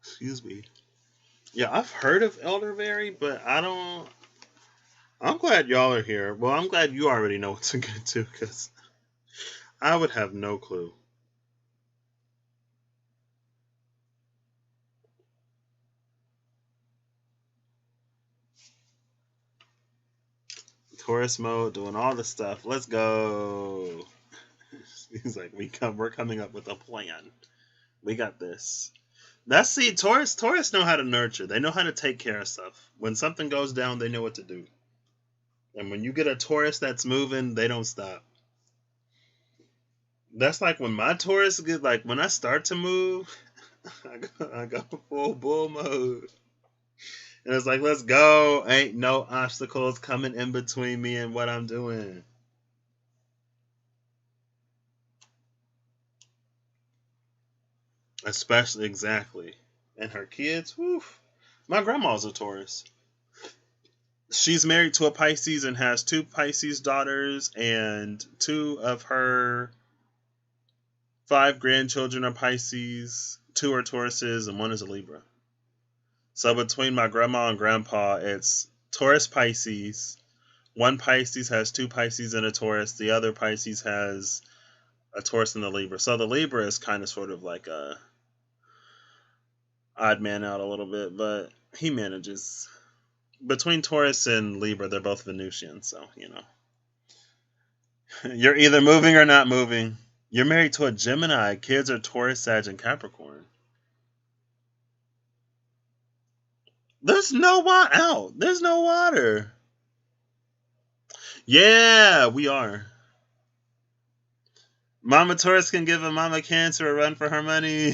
Excuse me. Yeah, I've heard of elderberry, but I don't. I'm glad y'all are here. Well, I'm glad you already know what to get to because I would have no clue. Tourist mode, doing all the stuff. Let's go. He's like, we're coming up with a plan. We got this. That's see, tourists know how to nurture. They know how to take care of stuff. When something goes down, they know what to do. And when you get a tourist that's moving, they don't stop. That's like when my tourists get like when I start to move, I go full bull mode. And it's like, let's go. Ain't no obstacles coming in between me and what I'm doing. Especially exactly. And her kids, whew. My grandma's a Taurus. She's married to a Pisces and has two Pisces daughters, and two of her five grandchildren are Pisces, two are Tauruses, and one is a Libra. So between my grandma and grandpa, it's Taurus Pisces. One Pisces has two Pisces and a Taurus. The other Pisces has a Taurus and a Libra. So the Libra is kind of sort of like a odd man out a little bit, but he manages. Between Taurus and Libra, they're both Venusian, so you know. You're either moving or not moving. You're married to a Gemini. Kids are Taurus, Sag, and Capricorn. There's no water out. There's no water. Yeah, we are. Mama Taurus can give a Mama Cancer a run for her money.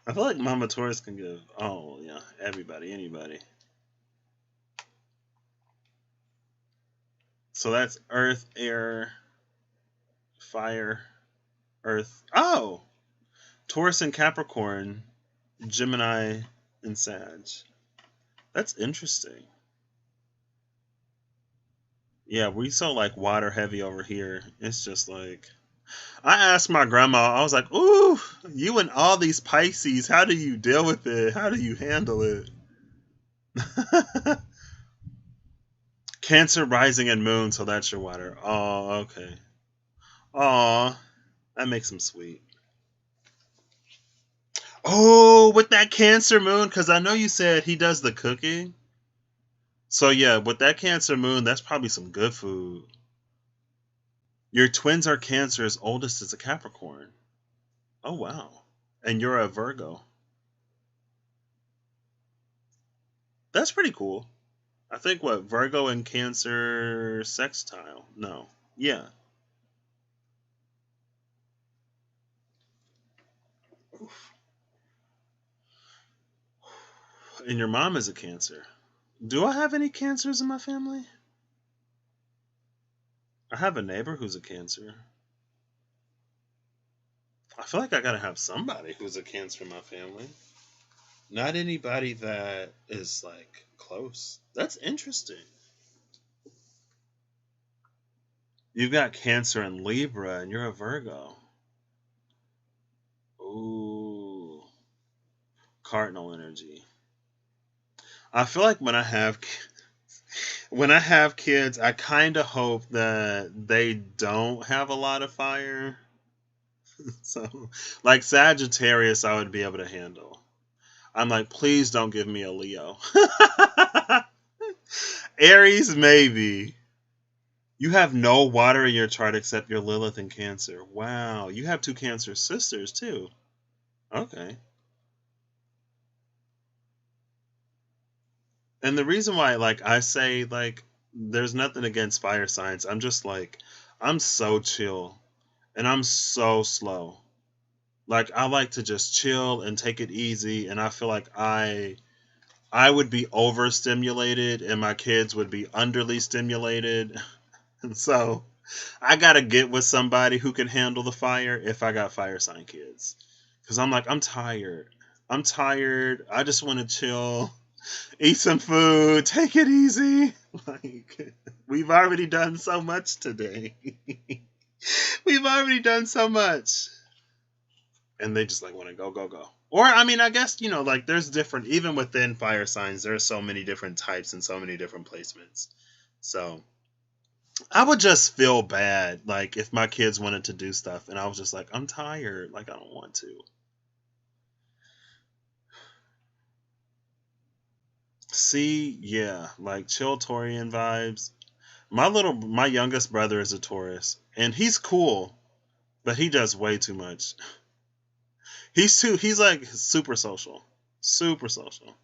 I feel like Mama Taurus can give, oh, yeah, everybody, anybody. So that's Earth, Air, Fire, Earth. Oh! Taurus and Capricorn, Gemini and Sag. That's interesting. Yeah, we so like water heavy over here. It's just like I asked my grandma, I was like, ooh, you and all these Pisces, how do you deal with it? How do you handle it? Cancer, rising, and moon, so that's your water. Oh, okay. Oh, that makes him sweet. Oh, with that Cancer moon, because I know you said he does the cooking. So yeah, with that Cancer moon, that's probably some good food. Your twins are Cancer, his oldest is a Capricorn. Oh wow. And you're a Virgo. That's pretty cool. I think what Virgo and Cancer sextile. No. Yeah. And your mom is a Cancer. Do I have any Cancers in my family? I have a neighbor who's a Cancer. I feel like I gotta have somebody who's a Cancer in my family. Not anybody that is like close. That's interesting. You've got Cancer and Libra, and you're a Virgo. Ooh, cardinal energy. I feel like when I have kids, I kind of hope that they don't have a lot of fire. So, like Sagittarius, I would be able to handle. I'm like, please don't give me a Leo. Aries, maybe. You have no water in your chart except your Lilith and Cancer. Wow, you have two Cancer sisters too. Okay. And the reason why, like, I say, like, there's nothing against fire signs. I'm just like, I'm so chill and I'm so slow. Like, I like to just chill and take it easy. And I feel like I would be overstimulated and my kids would be underly stimulated. And so I got to get with somebody who can handle the fire if I got fire sign kids. Because I'm like, I'm tired. I'm tired. I just want to chill, eat some food, take it easy. Like, we've already done so much today. We've already done so much. And they just like want to go, go, go. Or, I mean, I guess, like there's different, even within fire signs, there's so many different types and so many different placements. So I would just feel bad, like if my kids wanted to do stuff and I was just like, I'm tired, like I don't want to. See, yeah, like chill Taurian vibes. My youngest brother is a Taurus, and he's cool, but he does way too much. He's like super social. Super social.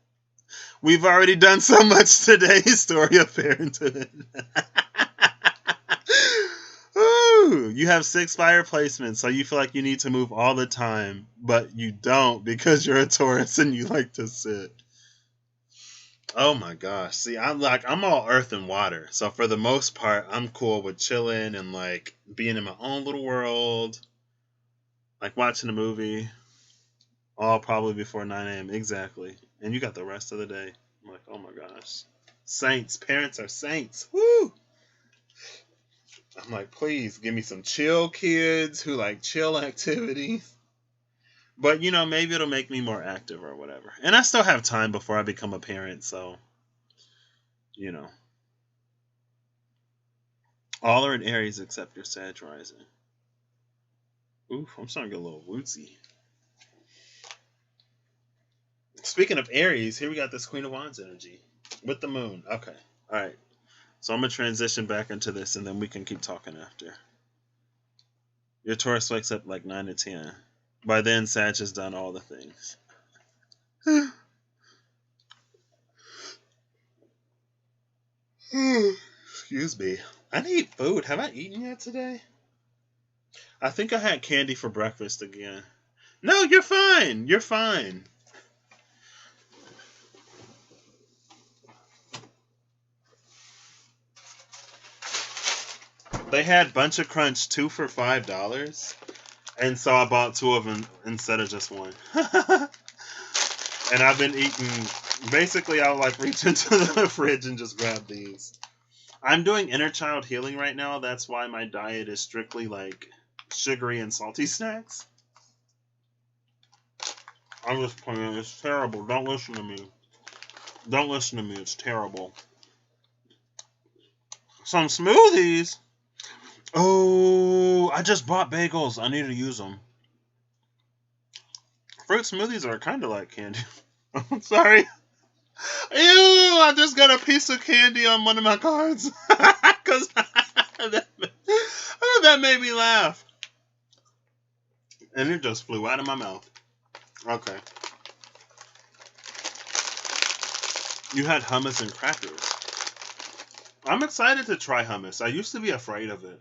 We've already done so much today, story of parenthood. Ooh, you have 6 fire placements, so you feel like you need to move all the time, but you don't because you're a Taurus and you like to sit. Oh my gosh. See, I'm all earth and water. So for the most part, I'm cool with chilling and like being in my own little world, like watching a movie, all probably before 9 a.m. Exactly. And you got the rest of the day. I'm like, oh my gosh. Saints. Parents are saints. Woo! I'm like, please give me some chill kids who like chill activities. But, maybe it'll make me more active or whatever. And I still have time before I become a parent, so, you know. All are in Aries except your Sag rising. Oof, I'm starting to get a little wootsy. Speaking of Aries, here we got this Queen of Wands energy with the moon. Okay. All right. So I'm going to transition back into this and then we can keep talking after. Your Taurus wakes up like 9 to 10. By then, Sag has done all the things. Excuse me. I need food. Have I eaten yet today? I think I had candy for breakfast again. No, you're fine. You're fine. They had Bunch of Crunch 2 for $5. And so I bought 2 of them instead of just 1. And I've been eating. Basically, I'll like reach into the fridge and just grab these. I'm doing inner child healing right now. That's why my diet is strictly like sugary and salty snacks. I'm just playing. It's terrible. Don't listen to me. Don't listen to me. It's terrible. Some smoothies. Oh, I just bought bagels. I need to use them. Fruit smoothies are kind of like candy. I'm sorry. Ew, I just got a piece of candy on one of my cards. Because that made me laugh. And it just flew out of my mouth. Okay. You had hummus and crackers. I'm excited to try hummus. I used to be afraid of it.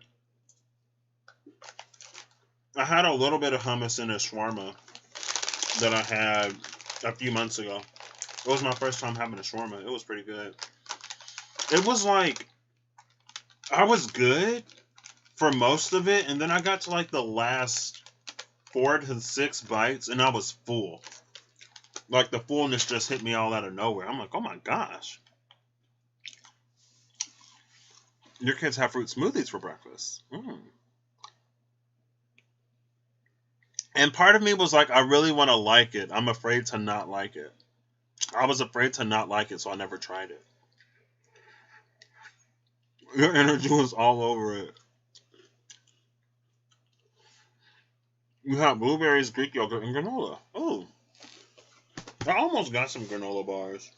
I had a little bit of hummus in a shawarma that I had a few months ago. It was my first time having a shawarma. It was pretty good. It was like, I was good for most of it, and then I got to like the last 4 to 6 bites, and I was full. Like the fullness just hit me all out of nowhere. I'm like, oh my gosh. Your kids have fruit smoothies for breakfast. And part of me was like, I really want to like it. I'm afraid to not like it. I was afraid to not like it, so I never tried it. Your energy was all over it. You have blueberries, Greek yogurt, and granola. Oh. I almost got some granola bars.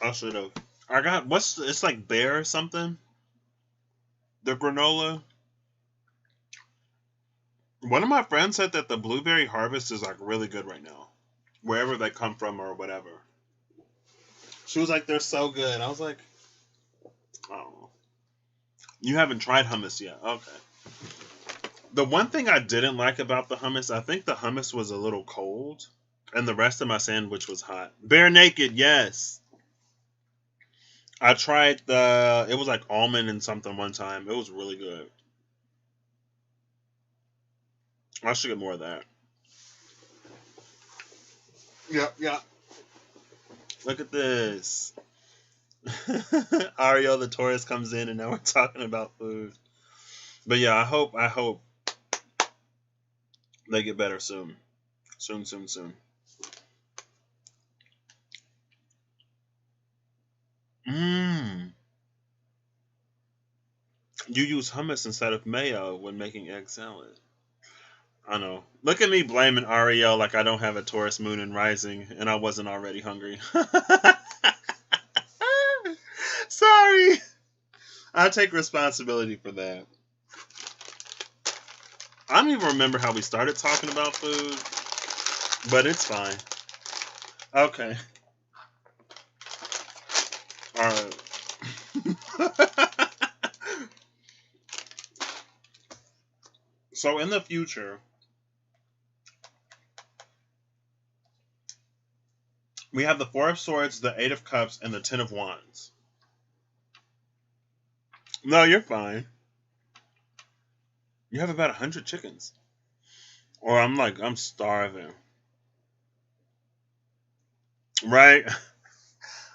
I should have. I got, it's like Bear or something? The granola. One of my friends said that the blueberry harvest is like really good right now. Wherever they come from or whatever. She was like, they're so good. I was like, I don't know. You haven't tried hummus yet. Okay. The one thing I didn't like about the hummus, I think the hummus was a little cold. And the rest of my sandwich was hot. Bare naked, yes. I tried it was like almond and something one time. It was really good. I should get more of that. Yeah. Look at this. Ariel the Taurus comes in and now we're talking about food. But yeah, I hope they get better soon. Soon, soon, soon. Mmm. You use hummus instead of mayo when making egg salad. I know. Look at me blaming Ariel like I don't have a Taurus moon and rising and I wasn't already hungry. Sorry. I take responsibility for that. I don't even remember how we started talking about food, but it's fine. Okay. All right. So in the future, we have the Four of Swords, the Eight of Cups, and the Ten of Wands. No, you're fine. You have about 100 chickens. Or I'm starving. Right?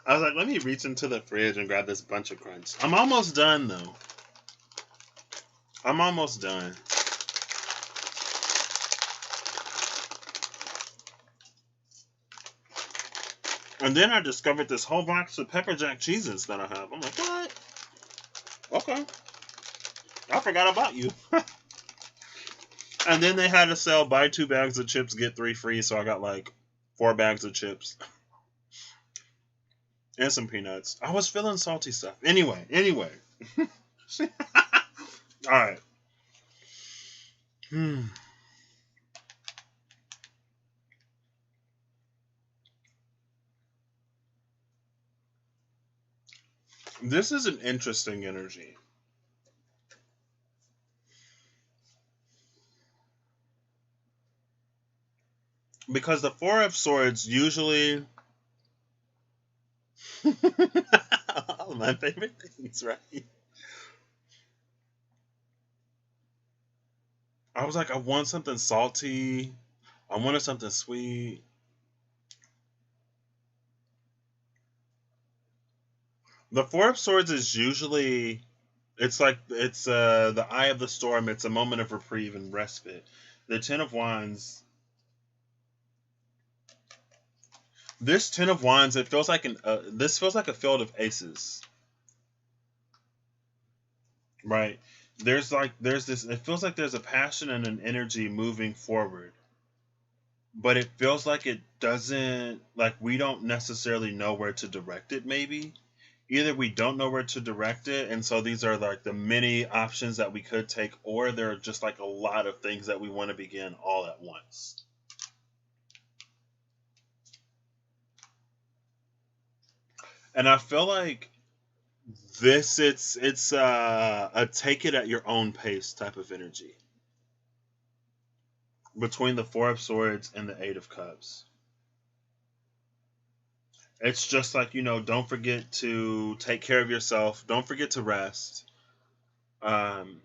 I was like, let me reach into the fridge and grab this bunch of crunch. I'm almost done, though. I'm almost done. And then I discovered this whole box of pepper jack cheeses that I have. I'm like, what? Okay. I forgot about you. And then they had to sell buy 2 bags of chips, get 3 free. So I got like 4 bags of chips. And some peanuts. I was feeling salty stuff. Anyway. Alright. This is an interesting energy. Because the Four of Swords usually... all of my favorite things, right? I was like, I want something salty. I wanted something sweet. The Four of Swords is usually... It's like, it's the eye of the storm. It's a moment of reprieve and respite. The Ten of Wands... This Ten of Wands, it feels like this feels like a field of aces. Right? There's this, it feels like there's a passion and an energy moving forward. But it feels like it doesn't, like we don't necessarily know where to direct it, maybe. Either we don't know where to direct it, and so these are like the many options that we could take, or there are just like a lot of things that we want to begin all at once. And I feel like this, it's a take it at your own pace type of energy between the Four of Swords and the Eight of Cups. It's just like, don't forget to take care of yourself. Don't forget to rest. Um,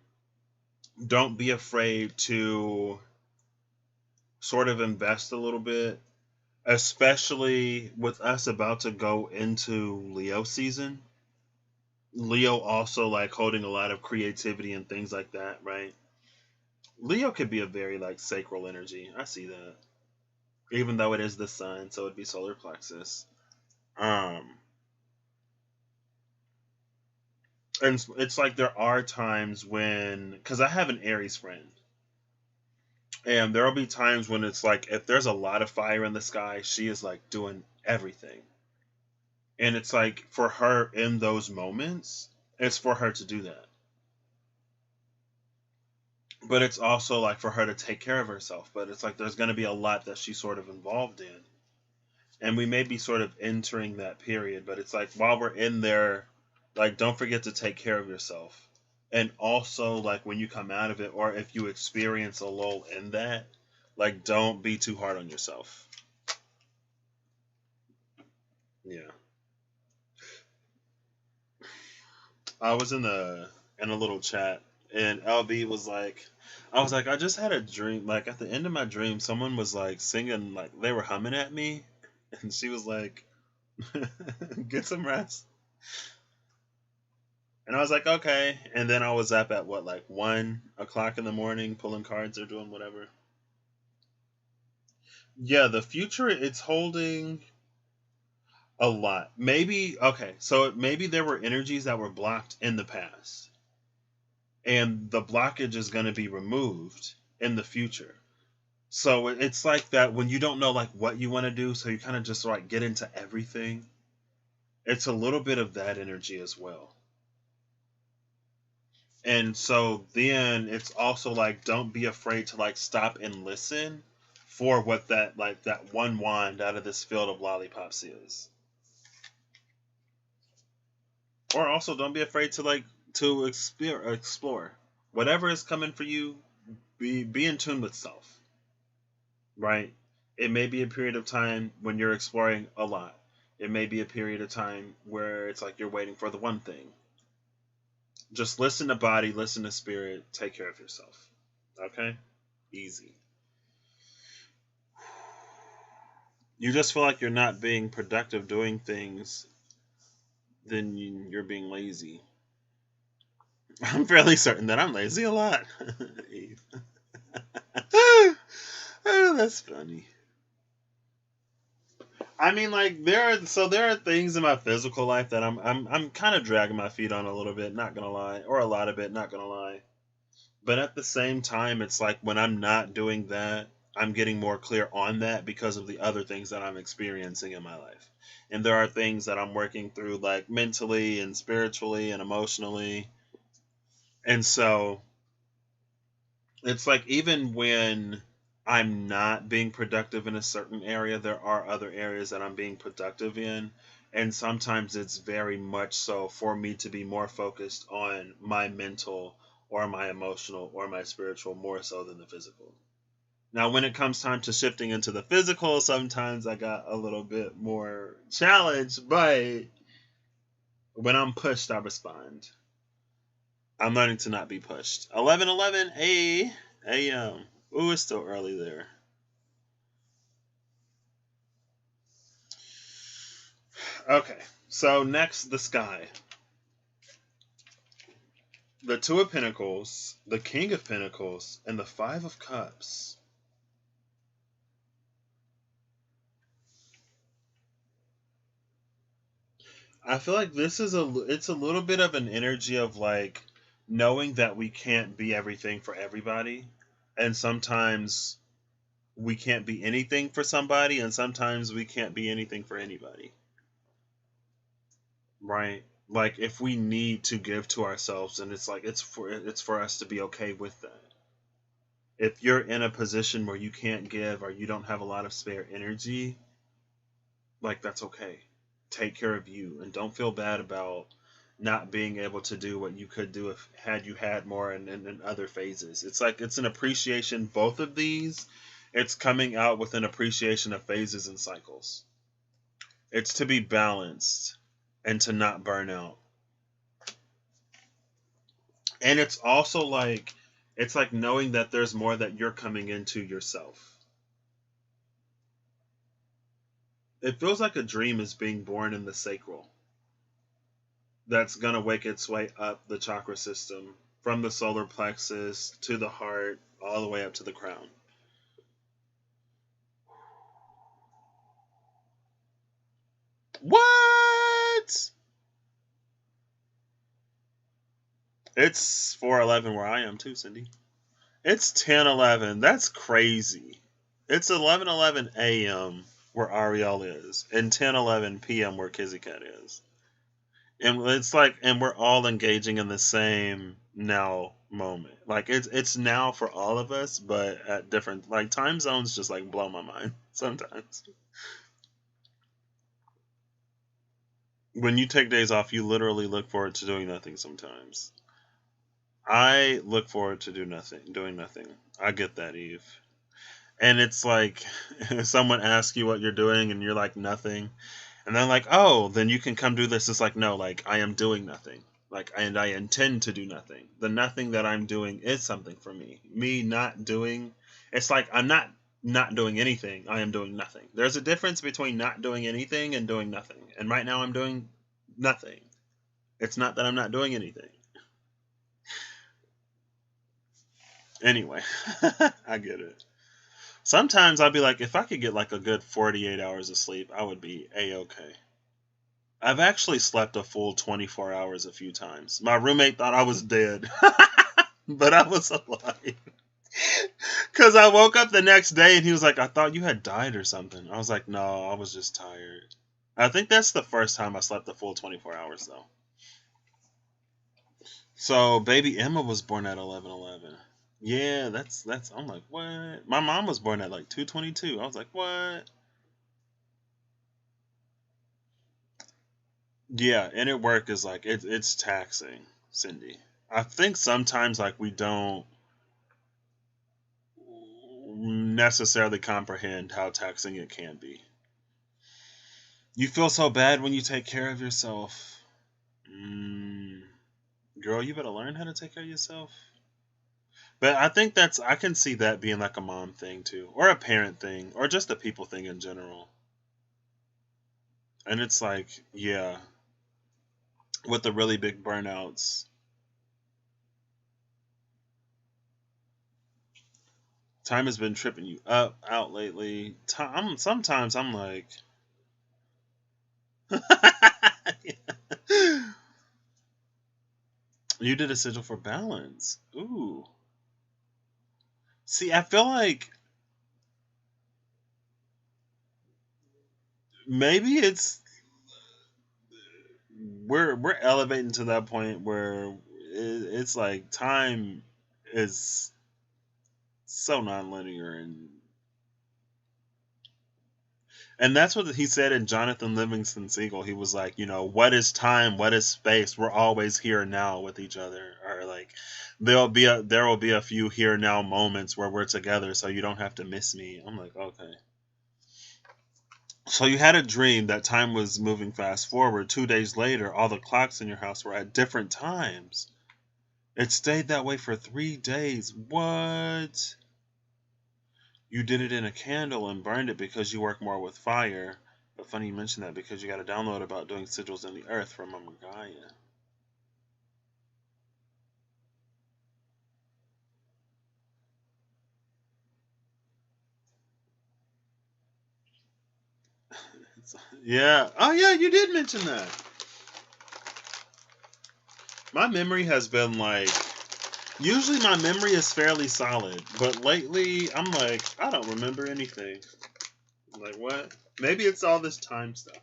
don't be afraid to sort of invest a little bit, especially with us about to go into Leo season. Leo also like holding a lot of creativity and things like that, right? Leo could be a very like sacral energy. I see that. Even though it is the sun, so it'd be solar plexus. Um and it's like there are times when, because I have an Aries friend, and there'll be times when it's like if there's a lot of fire in the sky, she is like doing everything. And it's like for her in those moments, it's for her to do that. But it's also like for her to take care of herself. But it's like there's going to be a lot that she's sort of involved in. And we may be sort of entering that period. But it's like while we're in there, like don't forget to take care of yourself. And also, like when you come out of it, or if you experience a lull in that, like don't be too hard on yourself. Yeah. I was in a little chat, and LB was like, I was like, I just had a dream. Like at the end of my dream, someone was like singing, like they were humming at me, and she was like, "Get some rest." And I was like, "Okay." And then I was up at what, like 1 o'clock in the morning, pulling cards or doing whatever. Yeah, the future, it's holding a lot. Maybe, okay, so maybe there were energies that were blocked in the past, and the blockage is going to be removed in the future. So it's like that when you don't know like what you want to do, so you kind of just like get into everything. It's a little bit of that energy as well. And so then it's also like don't be afraid to like stop and listen for what that like that one wand out of this field of lollipops is. Or also don't be afraid to like to explore. Whatever is coming for you, be in tune with self, right? It may be a period of time when you're exploring a lot. It may be a period of time where it's like you're waiting for the one thing. Just listen to body, listen to spirit, take care of yourself. Okay? Easy. You just feel like you're not being productive doing things, then you're being lazy. I'm fairly certain that I'm lazy a lot. Eve. Oh, that's funny. I mean, like there are things in my physical life that I'm kind of dragging my feet on a little bit, not gonna lie, or a lot of it, not gonna lie. But at the same time, it's like when I'm not doing that, I'm getting more clear on that because of the other things that I'm experiencing in my life. And there are things that I'm working through, like mentally and spiritually and emotionally. And so it's like even when I'm not being productive in a certain area, there are other areas that I'm being productive in. And sometimes it's very much so for me to be more focused on my mental or my emotional or my spiritual more so than the physical. Now, when it comes time to shifting into the physical, sometimes I got a little bit more challenge, but when I'm pushed, I respond. I'm learning to not be pushed. 11:11 a.m. Ooh, it's still early there. Okay, so next, the sky. The Two of Pentacles, the King of Pentacles, and the Five of Cups. I feel like this is it's a little bit of an energy of like knowing that we can't be everything for everybody, and sometimes we can't be anything for somebody, and sometimes we can't be anything for anybody. Right? Like if we need to give to ourselves, and it's like it's for us to be okay with that. If you're in a position where you can't give or you don't have a lot of spare energy, like that's okay. Take care of you and don't feel bad about not being able to do what you could do if had you had more in other phases. It's like it's an appreciation both of these. It's coming out with an appreciation of phases and cycles. It's to be balanced and to not burn out. And it's like knowing that there's more that you're coming into yourself. It feels like a dream is being born in the sacral that's going to wake its way up the chakra system from the solar plexus to the heart all the way up to the crown. What? It's 4:11 where I am too, Cindy. It's 10:11. That's crazy. It's 11:11 a.m. where Ariel is and 10:11 p.m. where Kizzy Cat is. And it's like and we're all engaging in the same now moment. Like it's now for all of us, but at different like time zones just like blow my mind sometimes. When you take days off, you literally look forward to doing nothing sometimes. I look forward to doing nothing. I get that, Eve. And it's like if someone asks you what you're doing and you're like nothing, and then like, oh, then you can come do this. It's like no, like I am doing nothing. Like and I intend to do nothing. The nothing that I'm doing is something for me. Me not doing, it's like I'm not doing anything. I am doing nothing. There's a difference between not doing anything and doing nothing. And right now I'm doing nothing. It's not that I'm not doing anything. Anyway, I get it. Sometimes I'd be like, if I could get like a good 48 hours of sleep, I would be a-okay. I've actually slept a full 24 hours a few times. My roommate thought I was dead, but I was alive. Because I woke up the next day and he was like, I thought you had died or something. I was like, no, I was just tired. I think that's the first time I slept a full 24 hours, though. So, baby Emma was born at 11:11. Yeah, that's. I'm like, what? My mom was born at like 2:22. I was like, what? Yeah, and at work is like it's taxing, Cindy. I think sometimes like we don't necessarily comprehend how taxing it can be. You feel so bad when you take care of yourself. Mm, girl, you better learn how to take care of yourself. But I think I can see that being like a mom thing too, or a parent thing, or just a people thing in general. And it's like, yeah, with the really big burnouts, time has been tripping you up out lately. Sometimes I'm like, you did a sigil for balance. Ooh, see, I feel like maybe we're elevating to that point where it's like time is so nonlinear, and that's what he said in Jonathan Livingston Seagull. He was like, what is time? What is space? We're always here now with each other, or like there will be a few here now moments where we're together, so you don't have to miss me. I'm like, okay. So you had a dream that time was moving fast forward. 2 days later, all the clocks in your house were at different times. It stayed that way for 3 days. What? You did it in a candle and burned it because you work more with fire. But funny you mention that because you got a download about doing sigils in the earth from Mama Gaia. Yeah. Oh, yeah, you did mention that. My memory has been like. Usually my memory is fairly solid, but lately I'm like, I don't remember anything. I'm like, what? Maybe it's all this time stuff.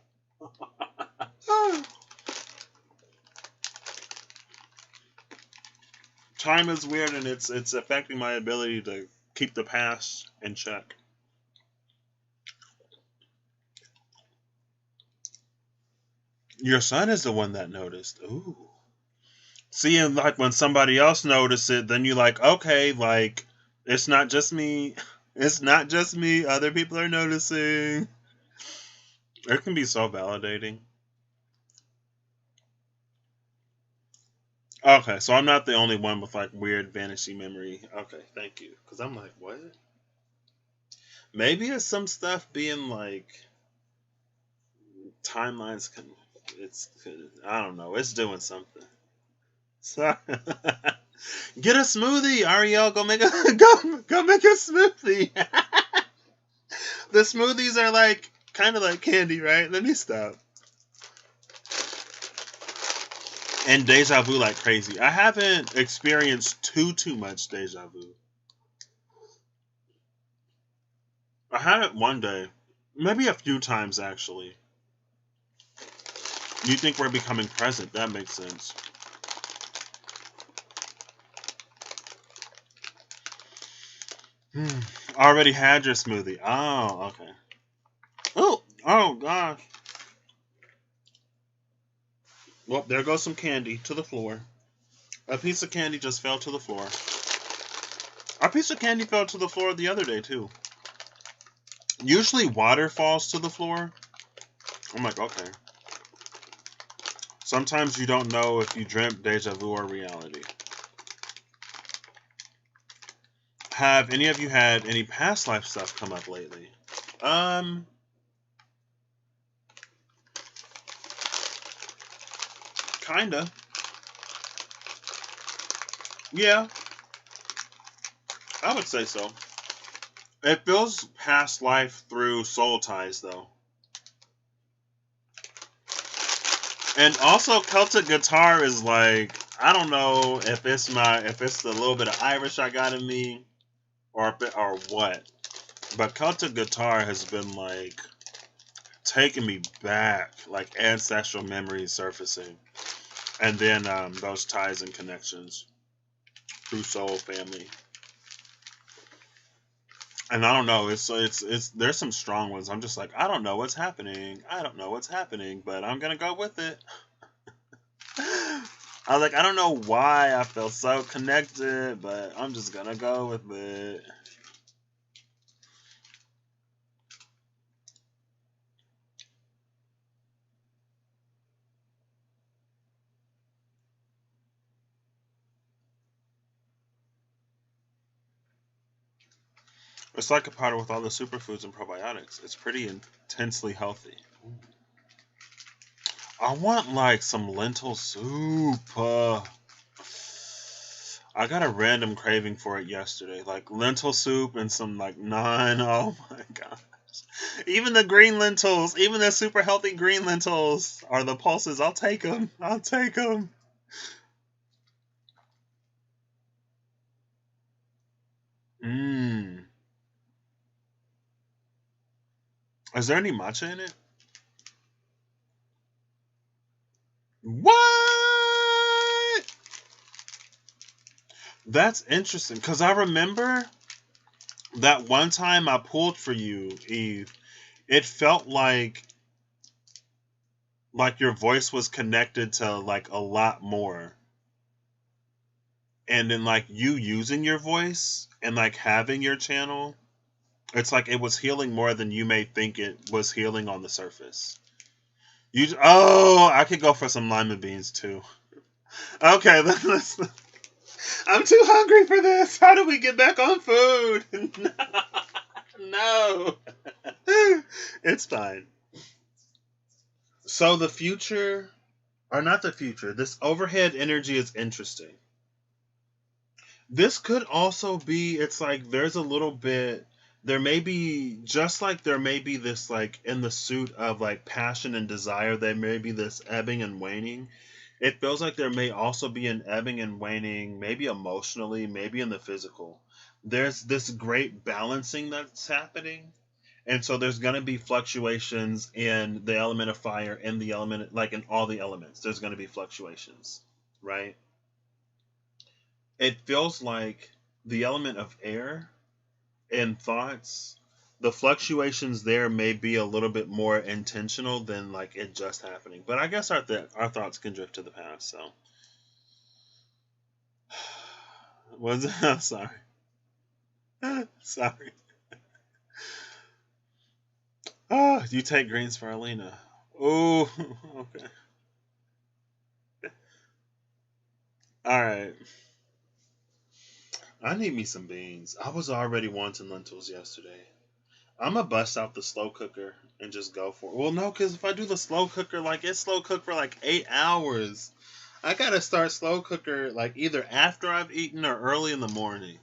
Time is weird and it's affecting my ability to keep the past in check. Your son is the one that noticed. Ooh. See, and like when somebody else noticed it, then you like, okay, like it's not just me. It's not just me. Other people are noticing. It can be so validating. Okay, so I'm not the only one with like weird vanishing memory. Okay, thank you. Because I'm like, what? Maybe it's some stuff being like timelines. It's I don't know. It's doing something. So get a smoothie, Ariel. Go make a go make a smoothie. The smoothies are like kind of like candy, right? Let me stop. And deja vu like crazy. I haven't experienced too much deja vu. I had it one day, maybe a few times actually. You think we're becoming present? That makes sense. Already had your smoothie. Oh, okay. Oh gosh. Well, there goes some candy to the floor. A piece of candy just fell to the floor. A piece of candy fell to the floor the other day too. Usually water falls to the floor. I'm like, okay. Sometimes you don't know if you dreamt deja vu or reality. Have any of you had any past life stuff come up lately? Kinda. Yeah, I would say so. It feels past life through soul ties, though. And also, Celtic guitar is like, I don't know if it's the little bit of Irish I got in me, or what. But Celtic guitar has been like taking me back, like ancestral memories surfacing, and then those ties and connections through soul family. And I don't know, it's there's some strong ones. I'm just like, I don't know what's happening. I don't know what's happening, but I'm gonna go with it. I was like, I don't know why I feel so connected, but I'm just gonna go with it. It's like a powder with all the superfoods and probiotics. It's pretty intensely healthy. I want like some lentil soup. I got a random craving for it yesterday, like lentil soup and some like naan. Oh my gosh! Even the green lentils, even the super healthy green lentils, are the pulses. I'll take them. I'll take them. Mmm. Is there any matcha in it? What? That's interesting because I remember that one time I pulled for you, Eve. It felt like your voice was connected to like a lot more, and then like you using your voice and like having your channel, it's like it was healing more than you may think it was healing on the surface. I could go for some lima beans too. Okay, I'm too hungry for this. How do we get back on food? No. It's fine. So the future, or not the future, this overhead energy is interesting. This could also be, it's like there's a little bit, there may be, just like there may be this, like in the suit of like passion and desire, there may be this ebbing and waning. It feels like there may also be an ebbing and waning, maybe emotionally, maybe in the physical. There's this great balancing that's happening. And so there's going to be fluctuations in the element of fire and the element, like in all the elements, there's going to be fluctuations, right? It feels like the element of air and thoughts, the fluctuations there may be a little bit more intentional than like it just happening. But I guess our thoughts can drift to the past. So was I'm sorry, sorry. Oh, you take greens for Alina. Oh, okay. All right. I need me some beans. I was already wanting lentils yesterday. I'm gonna bust out the slow cooker and just go for it. Well, no, because if I do the slow cooker, like it's slow cooked for like 8 hours. I gotta start slow cooker like either after I've eaten or early in the morning.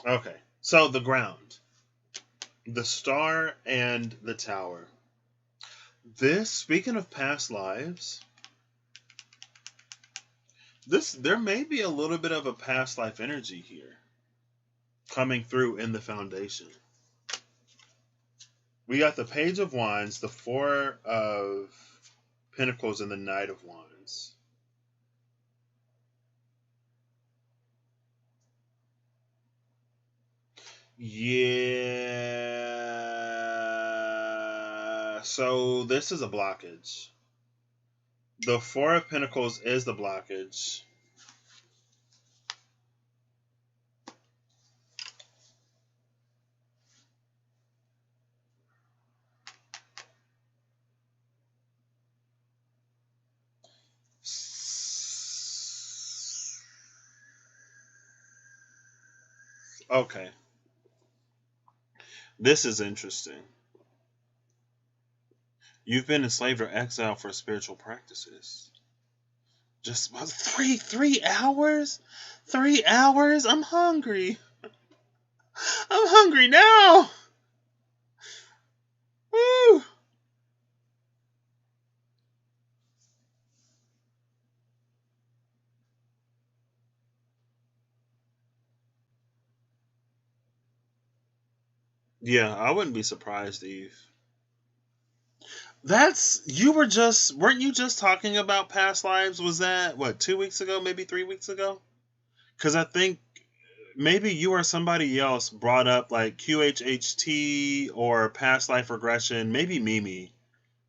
Okay, so the ground, the star, and the tower. This, speaking of past lives, there may be a little bit of a past life energy here coming through in the foundation. We got the Page of Wands, the Four of Pentacles, and the Knight of Wands. Yeah. So this is a blockage. The Four of Pentacles is the blockage. Okay. This is interesting. You've been enslaved or exiled for spiritual practices. Just 3 hours? 3 hours? I'm hungry. I'm hungry now. Woo. Yeah, I wouldn't be surprised, Eve. Weren't you just talking about past lives? Was that what, 2 weeks ago, maybe 3 weeks ago? Because I think maybe you or somebody else brought up like QHHT or past life regression. Maybe Mimi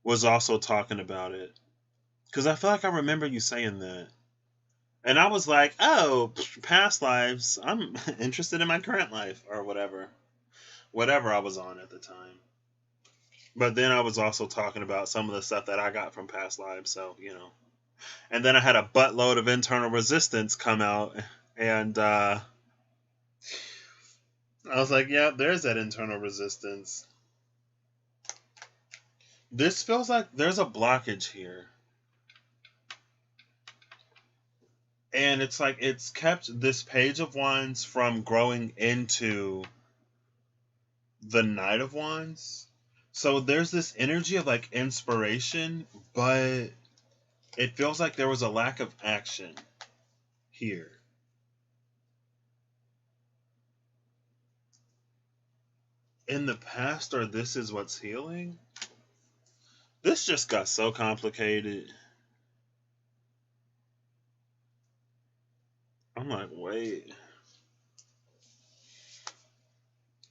was also talking about it. Because I feel like I remember you saying that. And I was like, oh, past lives. I'm interested in my current life or whatever. Whatever I was on at the time. But then I was also talking about some of the stuff that I got from past lives. So, And then I had a buttload of internal resistance come out. And I was like, yeah, there's that internal resistance. This feels like there's a blockage here. And it's like it's kept this Page of Wands from growing into the Knight of Wands. So there's this energy of like inspiration, but it feels like there was a lack of action here. In the past, or this is what's healing? This just got so complicated. I'm like, wait.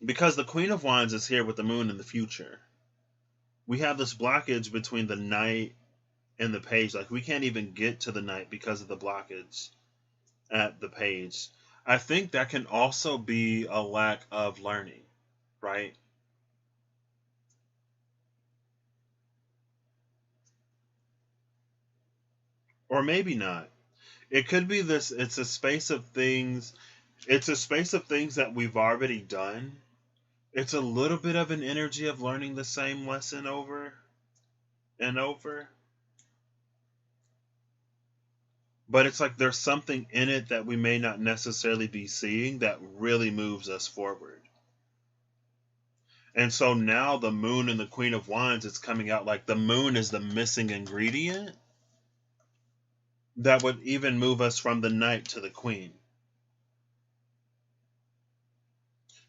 Because the Queen of Wands is here with the moon in the future. We have this blockage between the Knight and the Page. Like, we can't even get to the Knight because of the blockage at the Page. I think that can also be a lack of learning, right? Or maybe not. It could be this, it's a space of things. It's a space of things that we've already done. It's a little bit of an energy of learning the same lesson over and over. But it's like there's something in it that we may not necessarily be seeing that really moves us forward. And so now the moon and the Queen of Wands is coming out like the moon is the missing ingredient that would even move us from the Knight to the Queen.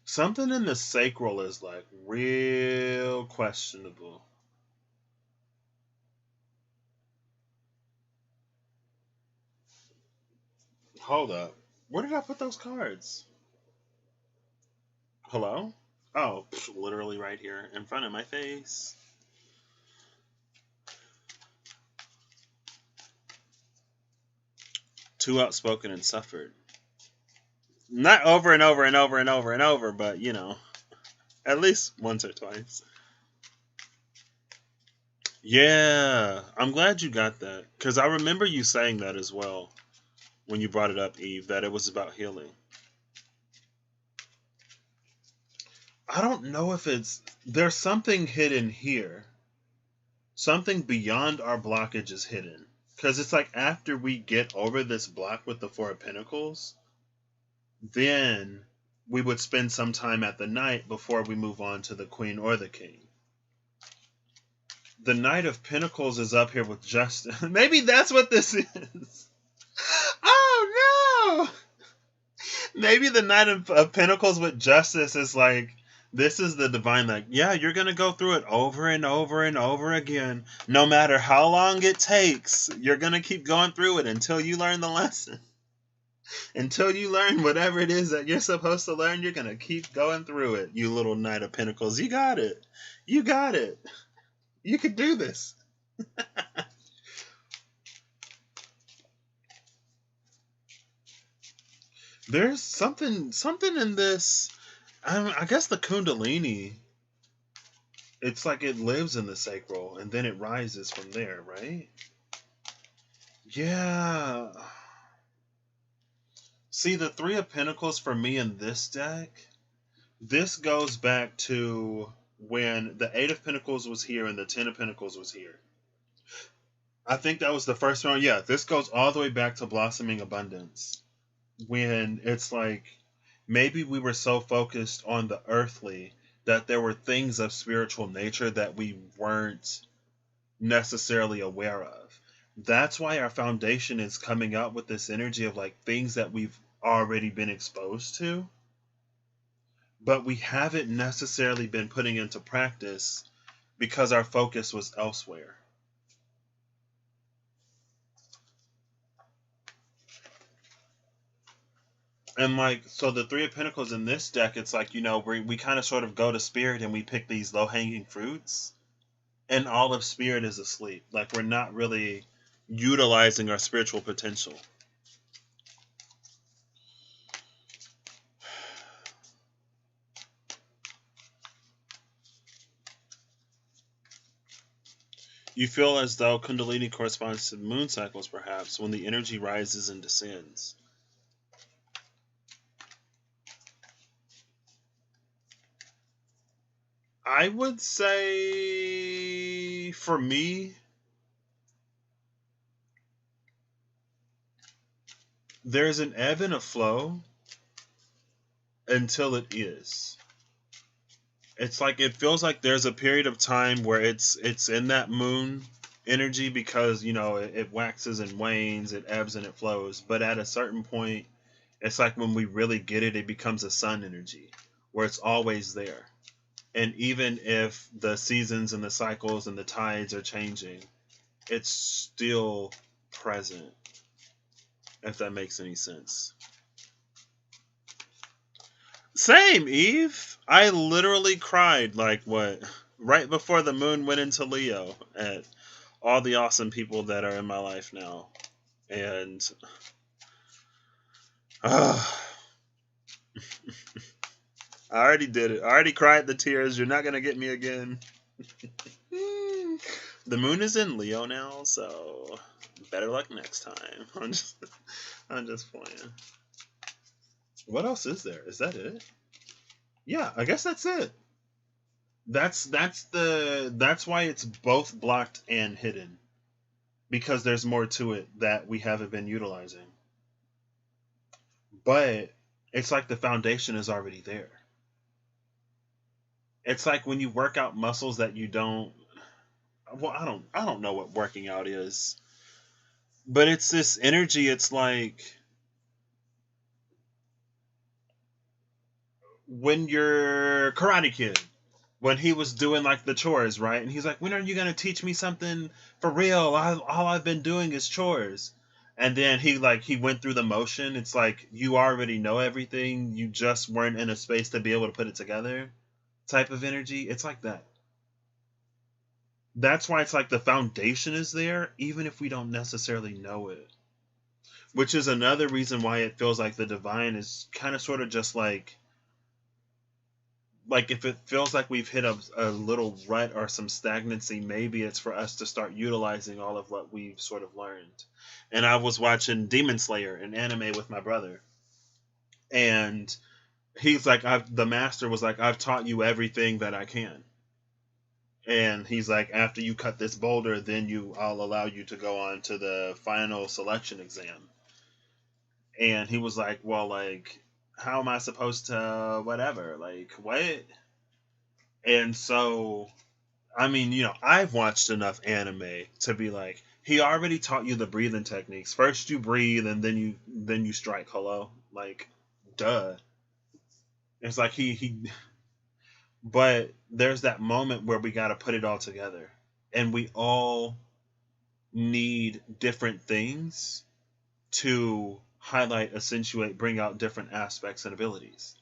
Something in the sacral is like real questionable. Hold up. Where did I put those cards? Hello? Oh, literally right here in front of my face. Too outspoken and suffered. Not over and over and over and over and over, but at least once or twice. Yeah, I'm glad you got that because I remember you saying that as well when you brought it up, Eve, that it was about healing. I don't know if there's something hidden here. Something beyond our blockage is hidden. Because it's like after we get over this block with the Four of Pentacles, then we would spend some time at the Knight before we move on to the Queen or the King. The Knight of Pentacles is up here with justice. Maybe that's what this is. Oh no! Maybe the Knight of Pentacles with justice is like, this is the divine, like, yeah, you're going to go through it over and over and over again. No matter how long it takes, you're going to keep going through it until you learn the lesson. Until you learn whatever it is that you're supposed to learn, you're going to keep going through it, you little Knight of Pentacles. You got it. You got it. You could do this. There's something in this. I guess the Kundalini. It's like it lives in the sacral and then it rises from there, right? Yeah. See, the Three of Pentacles for me in this deck, this goes back to when the Eight of Pentacles was here and the Ten of Pentacles was here. I think that was the first one. Yeah, this goes all the way back to Blossoming Abundance. When it's like, maybe we were so focused on the earthly that there were things of spiritual nature that we weren't necessarily aware of. That's why our foundation is coming out with this energy of like things that we've already been exposed to, but we haven't necessarily been putting into practice because our focus was elsewhere. And like, so the Three of Pentacles in this deck, it's like, we kind of sort of go to spirit and we pick these low hanging fruits, and all of spirit is asleep. Like, we're not really utilizing our spiritual potential. You feel as though Kundalini corresponds to moon cycles, perhaps, when the energy rises and descends. I would say, for me, there's an ebb and a flow until it is. It's like, it feels like there's a period of time where it's in that moon energy because, it waxes and wanes, it ebbs and it flows. But at a certain point, it's like when we really get it, it becomes a sun energy where it's always there. And even if the seasons and the cycles and the tides are changing, it's still present, if that makes any sense. Same, Eve. I literally cried, like, right before the moon went into Leo, at all the awesome people that are in my life now. And I already did it. I already cried the tears. You're not going to get me again. The moon is in Leo now, so better luck next time. I'm just playing. What else is there? Is that it? Yeah, I guess that's it. That's why it's both blocked and hidden. Because there's more to it that we haven't been utilizing. But it's like the foundation is already there. It's like when you work out muscles that you don't, well, I don't know what working out is. But it's this energy. It's like when you're Karate Kid, when he was doing like the chores, right? And he's like, when are you gonna teach me something for real? All I've been doing is chores. And then he went through the motion. It's like, you already know everything. You just weren't in a space to be able to put it together, type of energy. It's like that. That's why it's like the foundation is there, even if we don't necessarily know it. Which is another reason why it feels like the divine is kind of sort of just like if it feels like we've hit a little rut or some stagnancy, maybe it's for us to start utilizing all of what we've sort of learned. And I was watching Demon Slayer, an anime, with my brother. And he's like, the master was like, I've taught you everything that I can. And he's like, after you cut this boulder, then I'll allow you to go on to the final selection exam. And he was like, well, like, how am I supposed to whatever? Like, what? And so, I mean, I've watched enough anime to be like, he already taught you the breathing techniques. First you breathe and then you strike. Hello? Like, duh. It's like but there's that moment where we got to put it all together. And we all need different things to highlight, accentuate, bring out different aspects and abilities.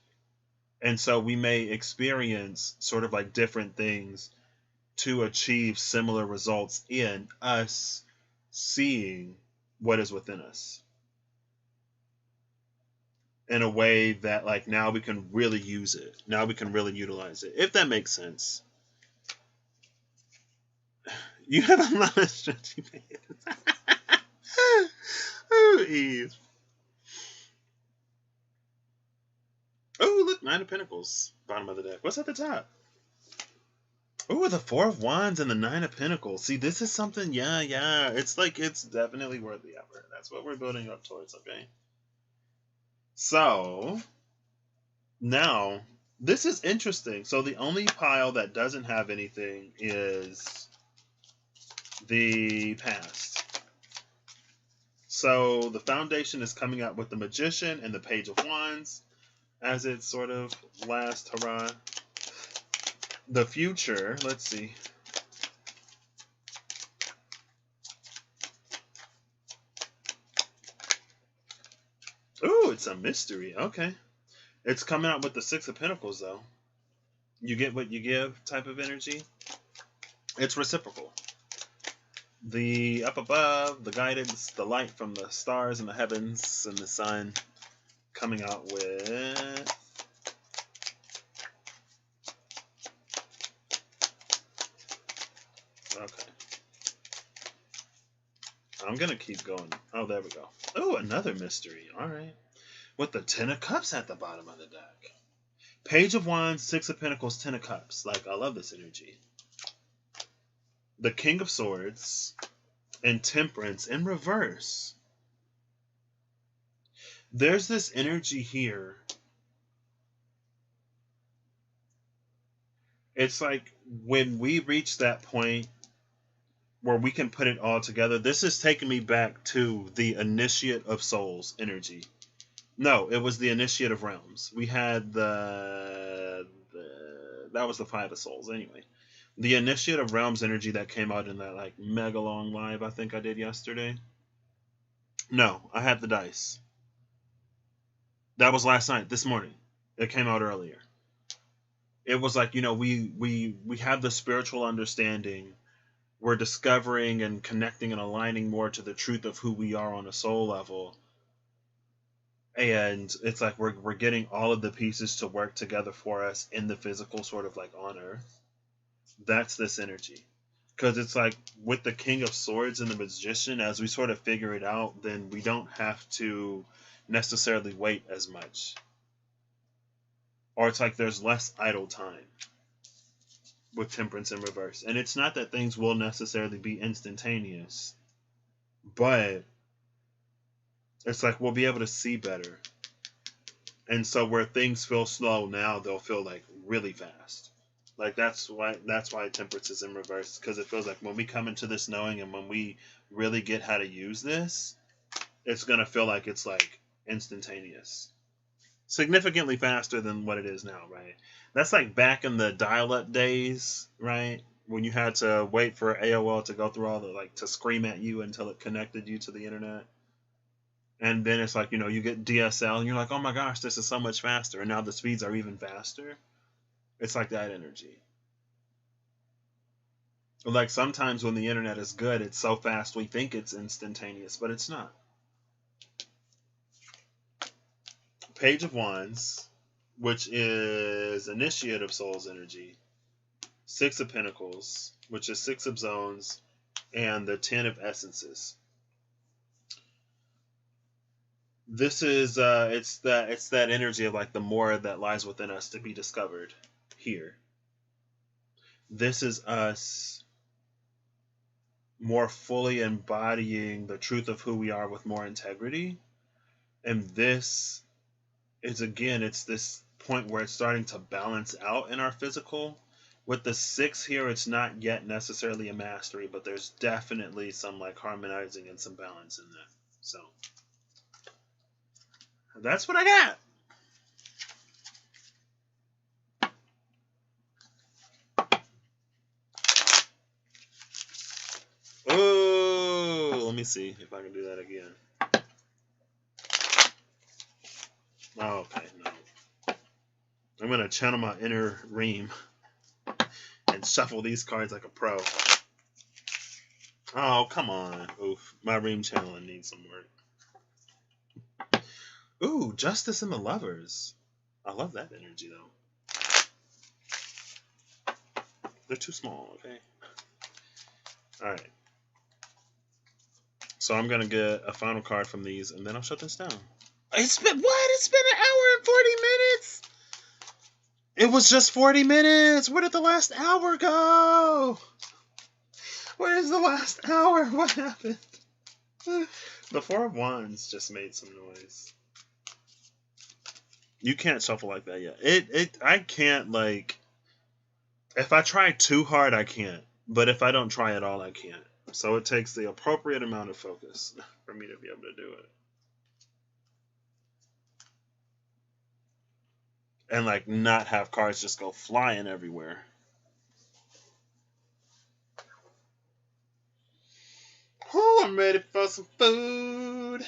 And so we may experience sort of like different things to achieve similar results in us seeing what is within us in a way that, like, now we can really use it. Now we can really utilize it. If that makes sense. You have a lot of stretchy pants. Oh, Eve. Oh, look, Nine of Pentacles. Bottom of the deck. What's at the top? Oh, the Four of Wands and the Nine of Pentacles. See, this is something, yeah. It's like, it's definitely worth the effort. That's what we're building up towards, okay? So, Now, this is interesting. So the only pile that doesn't have anything is the past. So the foundation is coming out with the Magician and the Page of Wands as its sort of last hurrah. The future, let's see. Ooh, it's a mystery. Okay. It's coming out with the Six of Pentacles, though. You get what you give type of energy. It's reciprocal. The up above, the guidance, the light from the stars and the heavens and the sun coming out with okay. I'm gonna keep going. Oh, there we go. Oh, another mystery. All right. With the Ten of Cups at the bottom of the deck. Page of Wands, Six of Pentacles, Ten of Cups. Like, I love this energy. The King of Swords and Temperance in reverse. There's this energy here. It's like when we reach that point where we can put it all together. This is taking me back to the Initiate of Souls energy. No, it was the Initiate of Realms. We had that was the Five of Souls anyway. The Initiate of Realms energy that came out in that like mega long live I think I did yesterday. No, I had the dice. That was last night, this morning. It came out earlier. It was like, you know, we have the spiritual understanding. We're discovering and connecting and aligning more to the truth of who we are on a soul level. And it's like we're getting all of the pieces to work together for us in the physical, sort of like on Earth. That's this energy. Because it's like with the King of Swords and the Magician, as we sort of figure it out, then we don't have to necessarily wait as much. Or it's like there's less idle time with Temperance in reverse. And it's not that things will necessarily be instantaneous, but it's like we'll be able to see better. And so where things feel slow now, they'll feel like really fast. Like that's why Temperance is in reverse, because it feels like when we come into this knowing and when we really get how to use this, it's gonna feel like it's like instantaneous, significantly faster than what it is now, right? That's like back in the dial-up days, right? When you had to wait for AOL to go through all the like to scream at you until it connected you to the internet. And then it's like, you know, you get DSL and you're like, oh my gosh, this is so much faster. And now the speeds are even faster. It's like that energy. Like sometimes when the internet is good, it's so fast we think it's instantaneous, but it's not. Page of Wands, which is Initiate of Souls energy. Six of Pentacles, which is Six of Zones, and the Ten of Essences. This is it's that energy of like the more that lies within us to be discovered here. This is us more fully embodying the truth of who we are with more integrity. And this is, again, it's this point where it's starting to balance out in our physical. With the six here, it's not yet necessarily a mastery, but there's definitely some like harmonizing and some balance in that. So that's what I got. Oh, let me see if I can do that again. Oh, okay, no. I'm going to channel my inner Reem and shuffle these cards like a pro. Oh, come on. Oof, my Reem channeling needs some work. Ooh, Justice and the Lovers. I love that energy, though. They're too small, okay? Alright. So I'm going to get a final card from these, and then I'll shut this down. It's been, what? It's been an hour and 40 minutes? It was just 40 minutes. Where did the last hour go? Where's the last hour? What happened? The Four of Wands just made some noise. You can't shuffle like that yet. I can't, like, if I try too hard I can't. But if I don't try at all I can't. So it takes the appropriate amount of focus for me to be able to do it. And like not have cards just go flying everywhere. Oh, I'm ready for some food.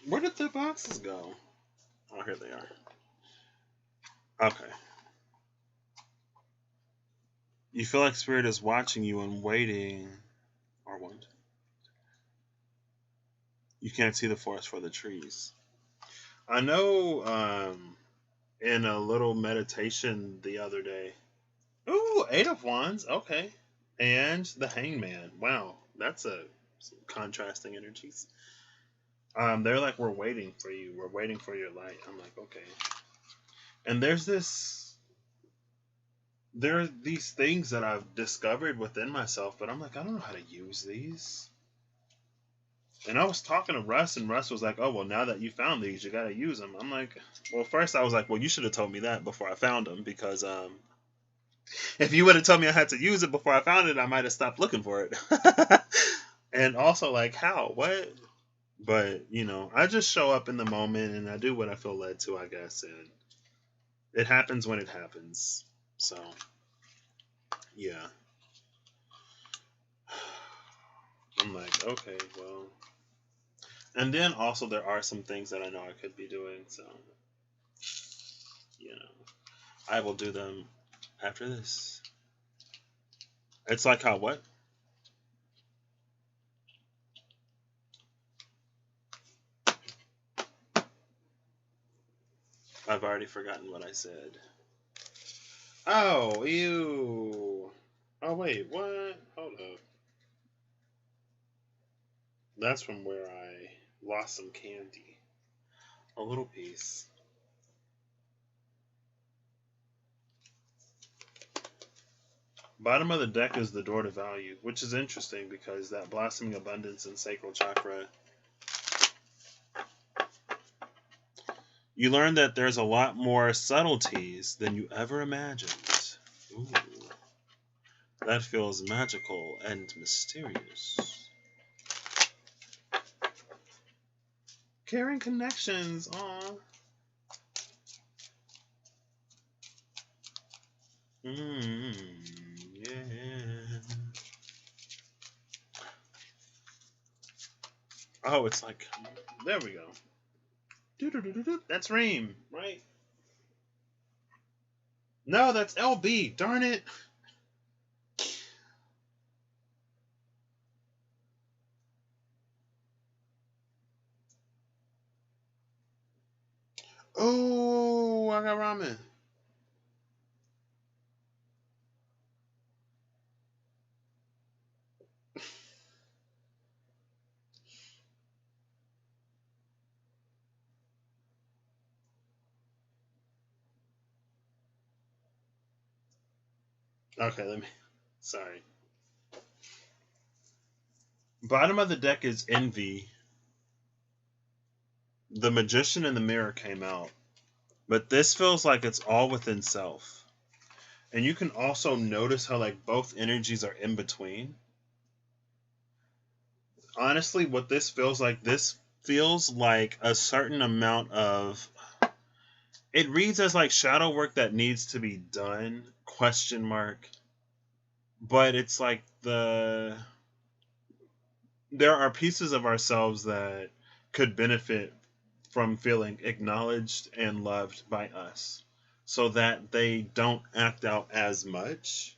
Where did the boxes go? Oh, here they are. Okay. You feel like spirit is watching you and waiting. Or what? You can't see the forest for the trees. I know in a little meditation the other day. Ooh, 8 of Wands. Okay. And the Hangman. Wow. That's some contrasting energies. They're like, we're waiting for you. We're waiting for your light. I'm like, okay. And there are these things that I've discovered within myself, but I'm like, I don't know how to use these. And I was talking to Russ, and Russ was like, oh, well, now that you found these, you got to use them. I'm like, well, first I was like, well, you should have told me that before I found them, because if you would have told me I had to use it before I found it, I might have stopped looking for it. And also, like, how? What? But, I just show up in the moment, and I do what I feel led to, I guess, and it happens when it happens. So, yeah. I'm like, okay, well. And then also there are some things that I know I could be doing, so, I will do them after this. It's like how what? I've already forgotten what I said. Oh, ew. Oh, wait, what? Hold up. That's from where I lost some candy. A little piece. Bottom of the deck is the door to value, which is interesting because that blossoming abundance and sacral chakra. You learn that there's a lot more subtleties than you ever imagined. Ooh. That feels magical and mysterious. Caring connections, aw. Yeah. Oh, it's like, there we go. That's Reem, right? No, that's LB. Darn it. Oh, I got ramen. Okay, let me. Sorry. Bottom of the deck is Envy. The Magician and the Mirror came out. But this feels like it's all within self. And you can also notice how, like, both energies are in between. Honestly, what this feels like a certain amount of. It reads as like shadow work that needs to be done, question mark. But it's like there are pieces of ourselves that could benefit from feeling acknowledged and loved by us so that they don't act out as much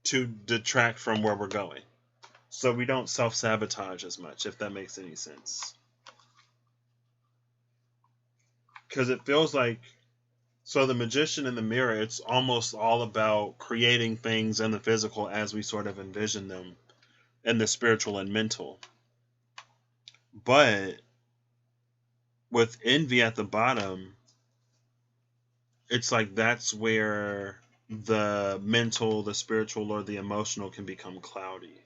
to detract from where we're going. So we don't self-sabotage as much, if that makes any sense. Because it feels like, so the magician in the mirror, it's almost all about creating things in the physical as we sort of envision them, in the spiritual and mental. But with envy at the bottom, it's like that's where the mental, the spiritual, or the emotional can become cloudy.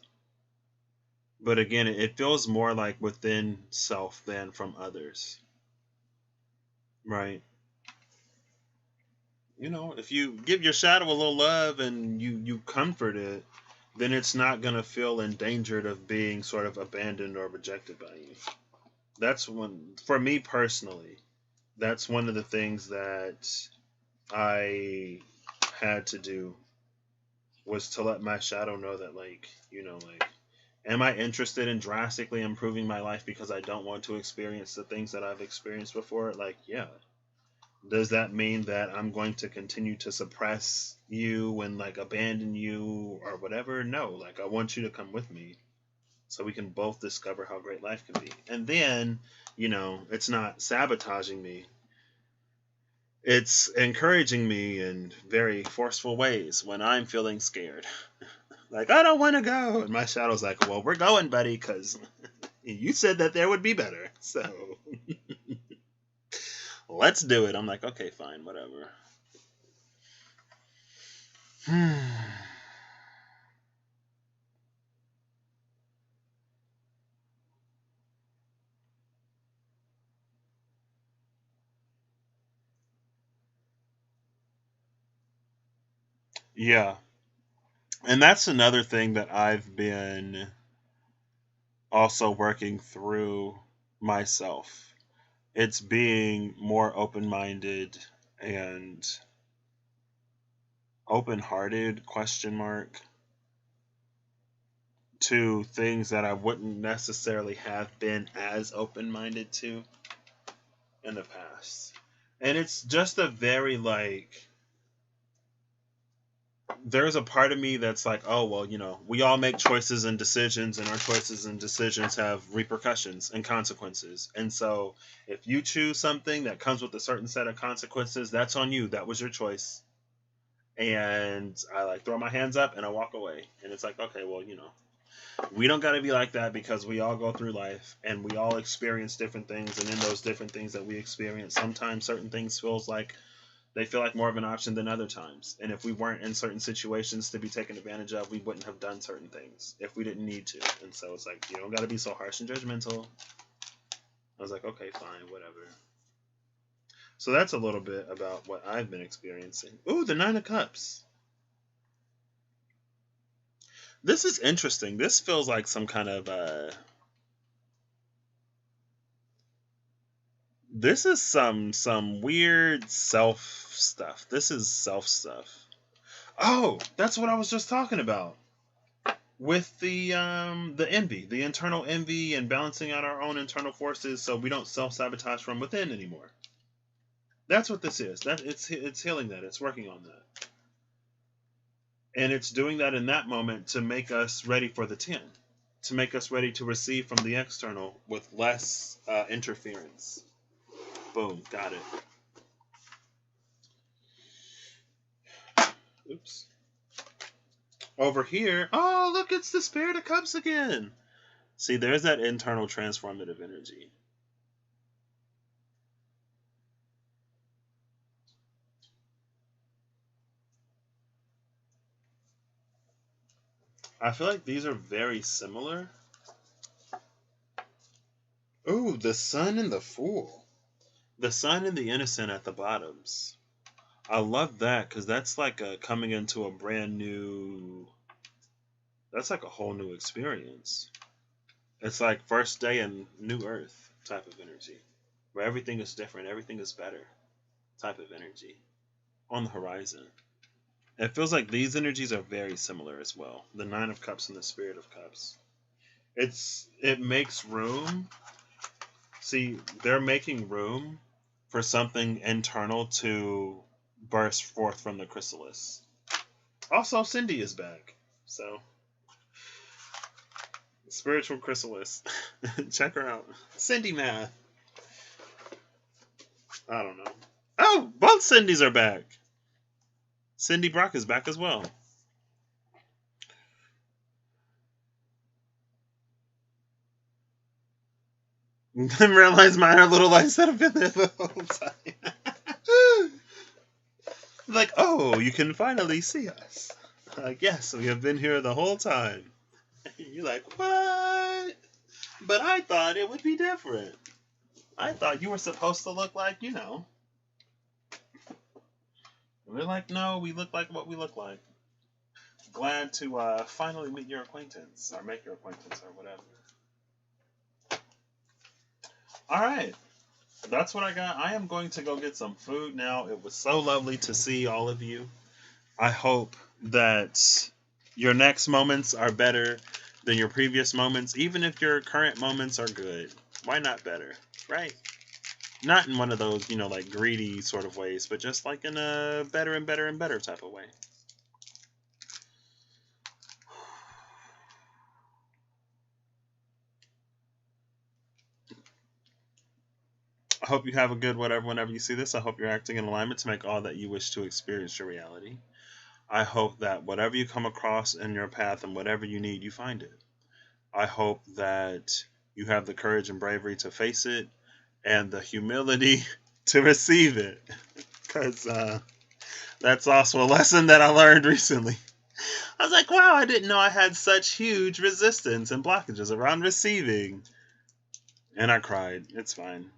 But again, it feels more like within self than from others. Right. If you give your shadow a little love and you comfort it, then it's not going to feel endangered of being sort of abandoned or rejected by you. That's one, for me personally, that's one of the things that I had to do, was to let my shadow know that, am I interested in drastically improving my life because I don't want to experience the things that I've experienced before? Yeah. Does that mean that I'm going to continue to suppress you and abandon you or whatever? No, I want you to come with me so we can both discover how great life can be. And then, it's not sabotaging me. It's encouraging me in very forceful ways when I'm feeling scared. I don't want to go. And my shadow's like, well, we're going, buddy, because you said that there would be better. So let's do it. I'm like, okay, fine, whatever. Yeah. And that's another thing that I've been also working through myself. It's being more open minded and open hearted, question mark, to things that I wouldn't necessarily have been as open minded to in the past. And it's just a very there's a part of me that's like, oh, well, we all make choices and decisions, and our choices and decisions have repercussions and consequences. And so if you choose something that comes with a certain set of consequences, that's on you. That was your choice. And I throw my hands up and I walk away. And it's like, okay, well, we don't got to be like that, because we all go through life and we all experience different things. And in those different things that we experience, sometimes certain things they feel like more of an option than other times. And if we weren't in certain situations to be taken advantage of, we wouldn't have done certain things if we didn't need to. And so it's like, you don't got to be so harsh and judgmental. I was like, okay, fine, whatever. So that's a little bit about what I've been experiencing. Ooh, the Nine of Cups. This is interesting. This feels like some kind of this is some weird self stuff. This is self stuff. Oh, that's what I was just talking about. With the envy, the internal envy, and balancing out our own internal forces so we don't self-sabotage from within anymore. That's what this is. That it's healing that. It's working on that. And it's doing that in that moment to make us ready for the 10, to make us ready to receive from the external with less interference. Boom, got it. Oops. Over here, oh, look, it's the Spirit of Cups again. See, there's that internal transformative energy. I feel like these are very similar. Ooh, the Sun and the Fool. The Sun and the Innocent at the bottoms. I love that, because that's like coming into a brand new... That's like a whole new experience. It's like first day in New Earth type of energy, where everything is different, everything is better type of energy on the horizon. It feels like these energies are very similar as well. The Nine of Cups and the Spirit of Cups. It makes room. See, they're making room for something internal to burst forth from the chrysalis. Also, Cindy is back. So, spiritual chrysalis. Check her out. Cindy Math. I don't know. Oh, both Cindy's are back. Cindy Brock is back as well. Didn't realize mine are little lights that have been there the whole time. Like, oh, you can finally see us. Like, yes, we have been here the whole time. You're like, what? But I thought it would be different. I thought you were supposed to look like, you know. We're like, no, we look like what we look like. Glad to finally meet your acquaintance, or make your acquaintance, or whatever. Alright, that's what I got. I am going to go get some food now. It was so lovely to see all of you. I hope that your next moments are better than your previous moments, even if your current moments are good. Why not better, right? Not in one of those, like greedy sort of ways, but just like in a better and better and better type of way. I hope you have a good whenever you see this. I hope you're acting in alignment to make all that you wish to experience your reality. I hope that whatever you come across in your path and whatever you need, you find it. I hope that you have the courage and bravery to face it and the humility to receive it. Because that's also a lesson that I learned recently. I was like, wow, I didn't know I had such huge resistance and blockages around receiving. And I cried. It's fine.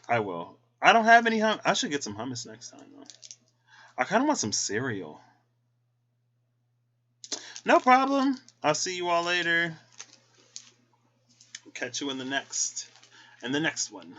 I will. I don't have any hummus. I should get some hummus next time, though. I kind of want some cereal. No problem. I'll see you all later. Catch you in the next one.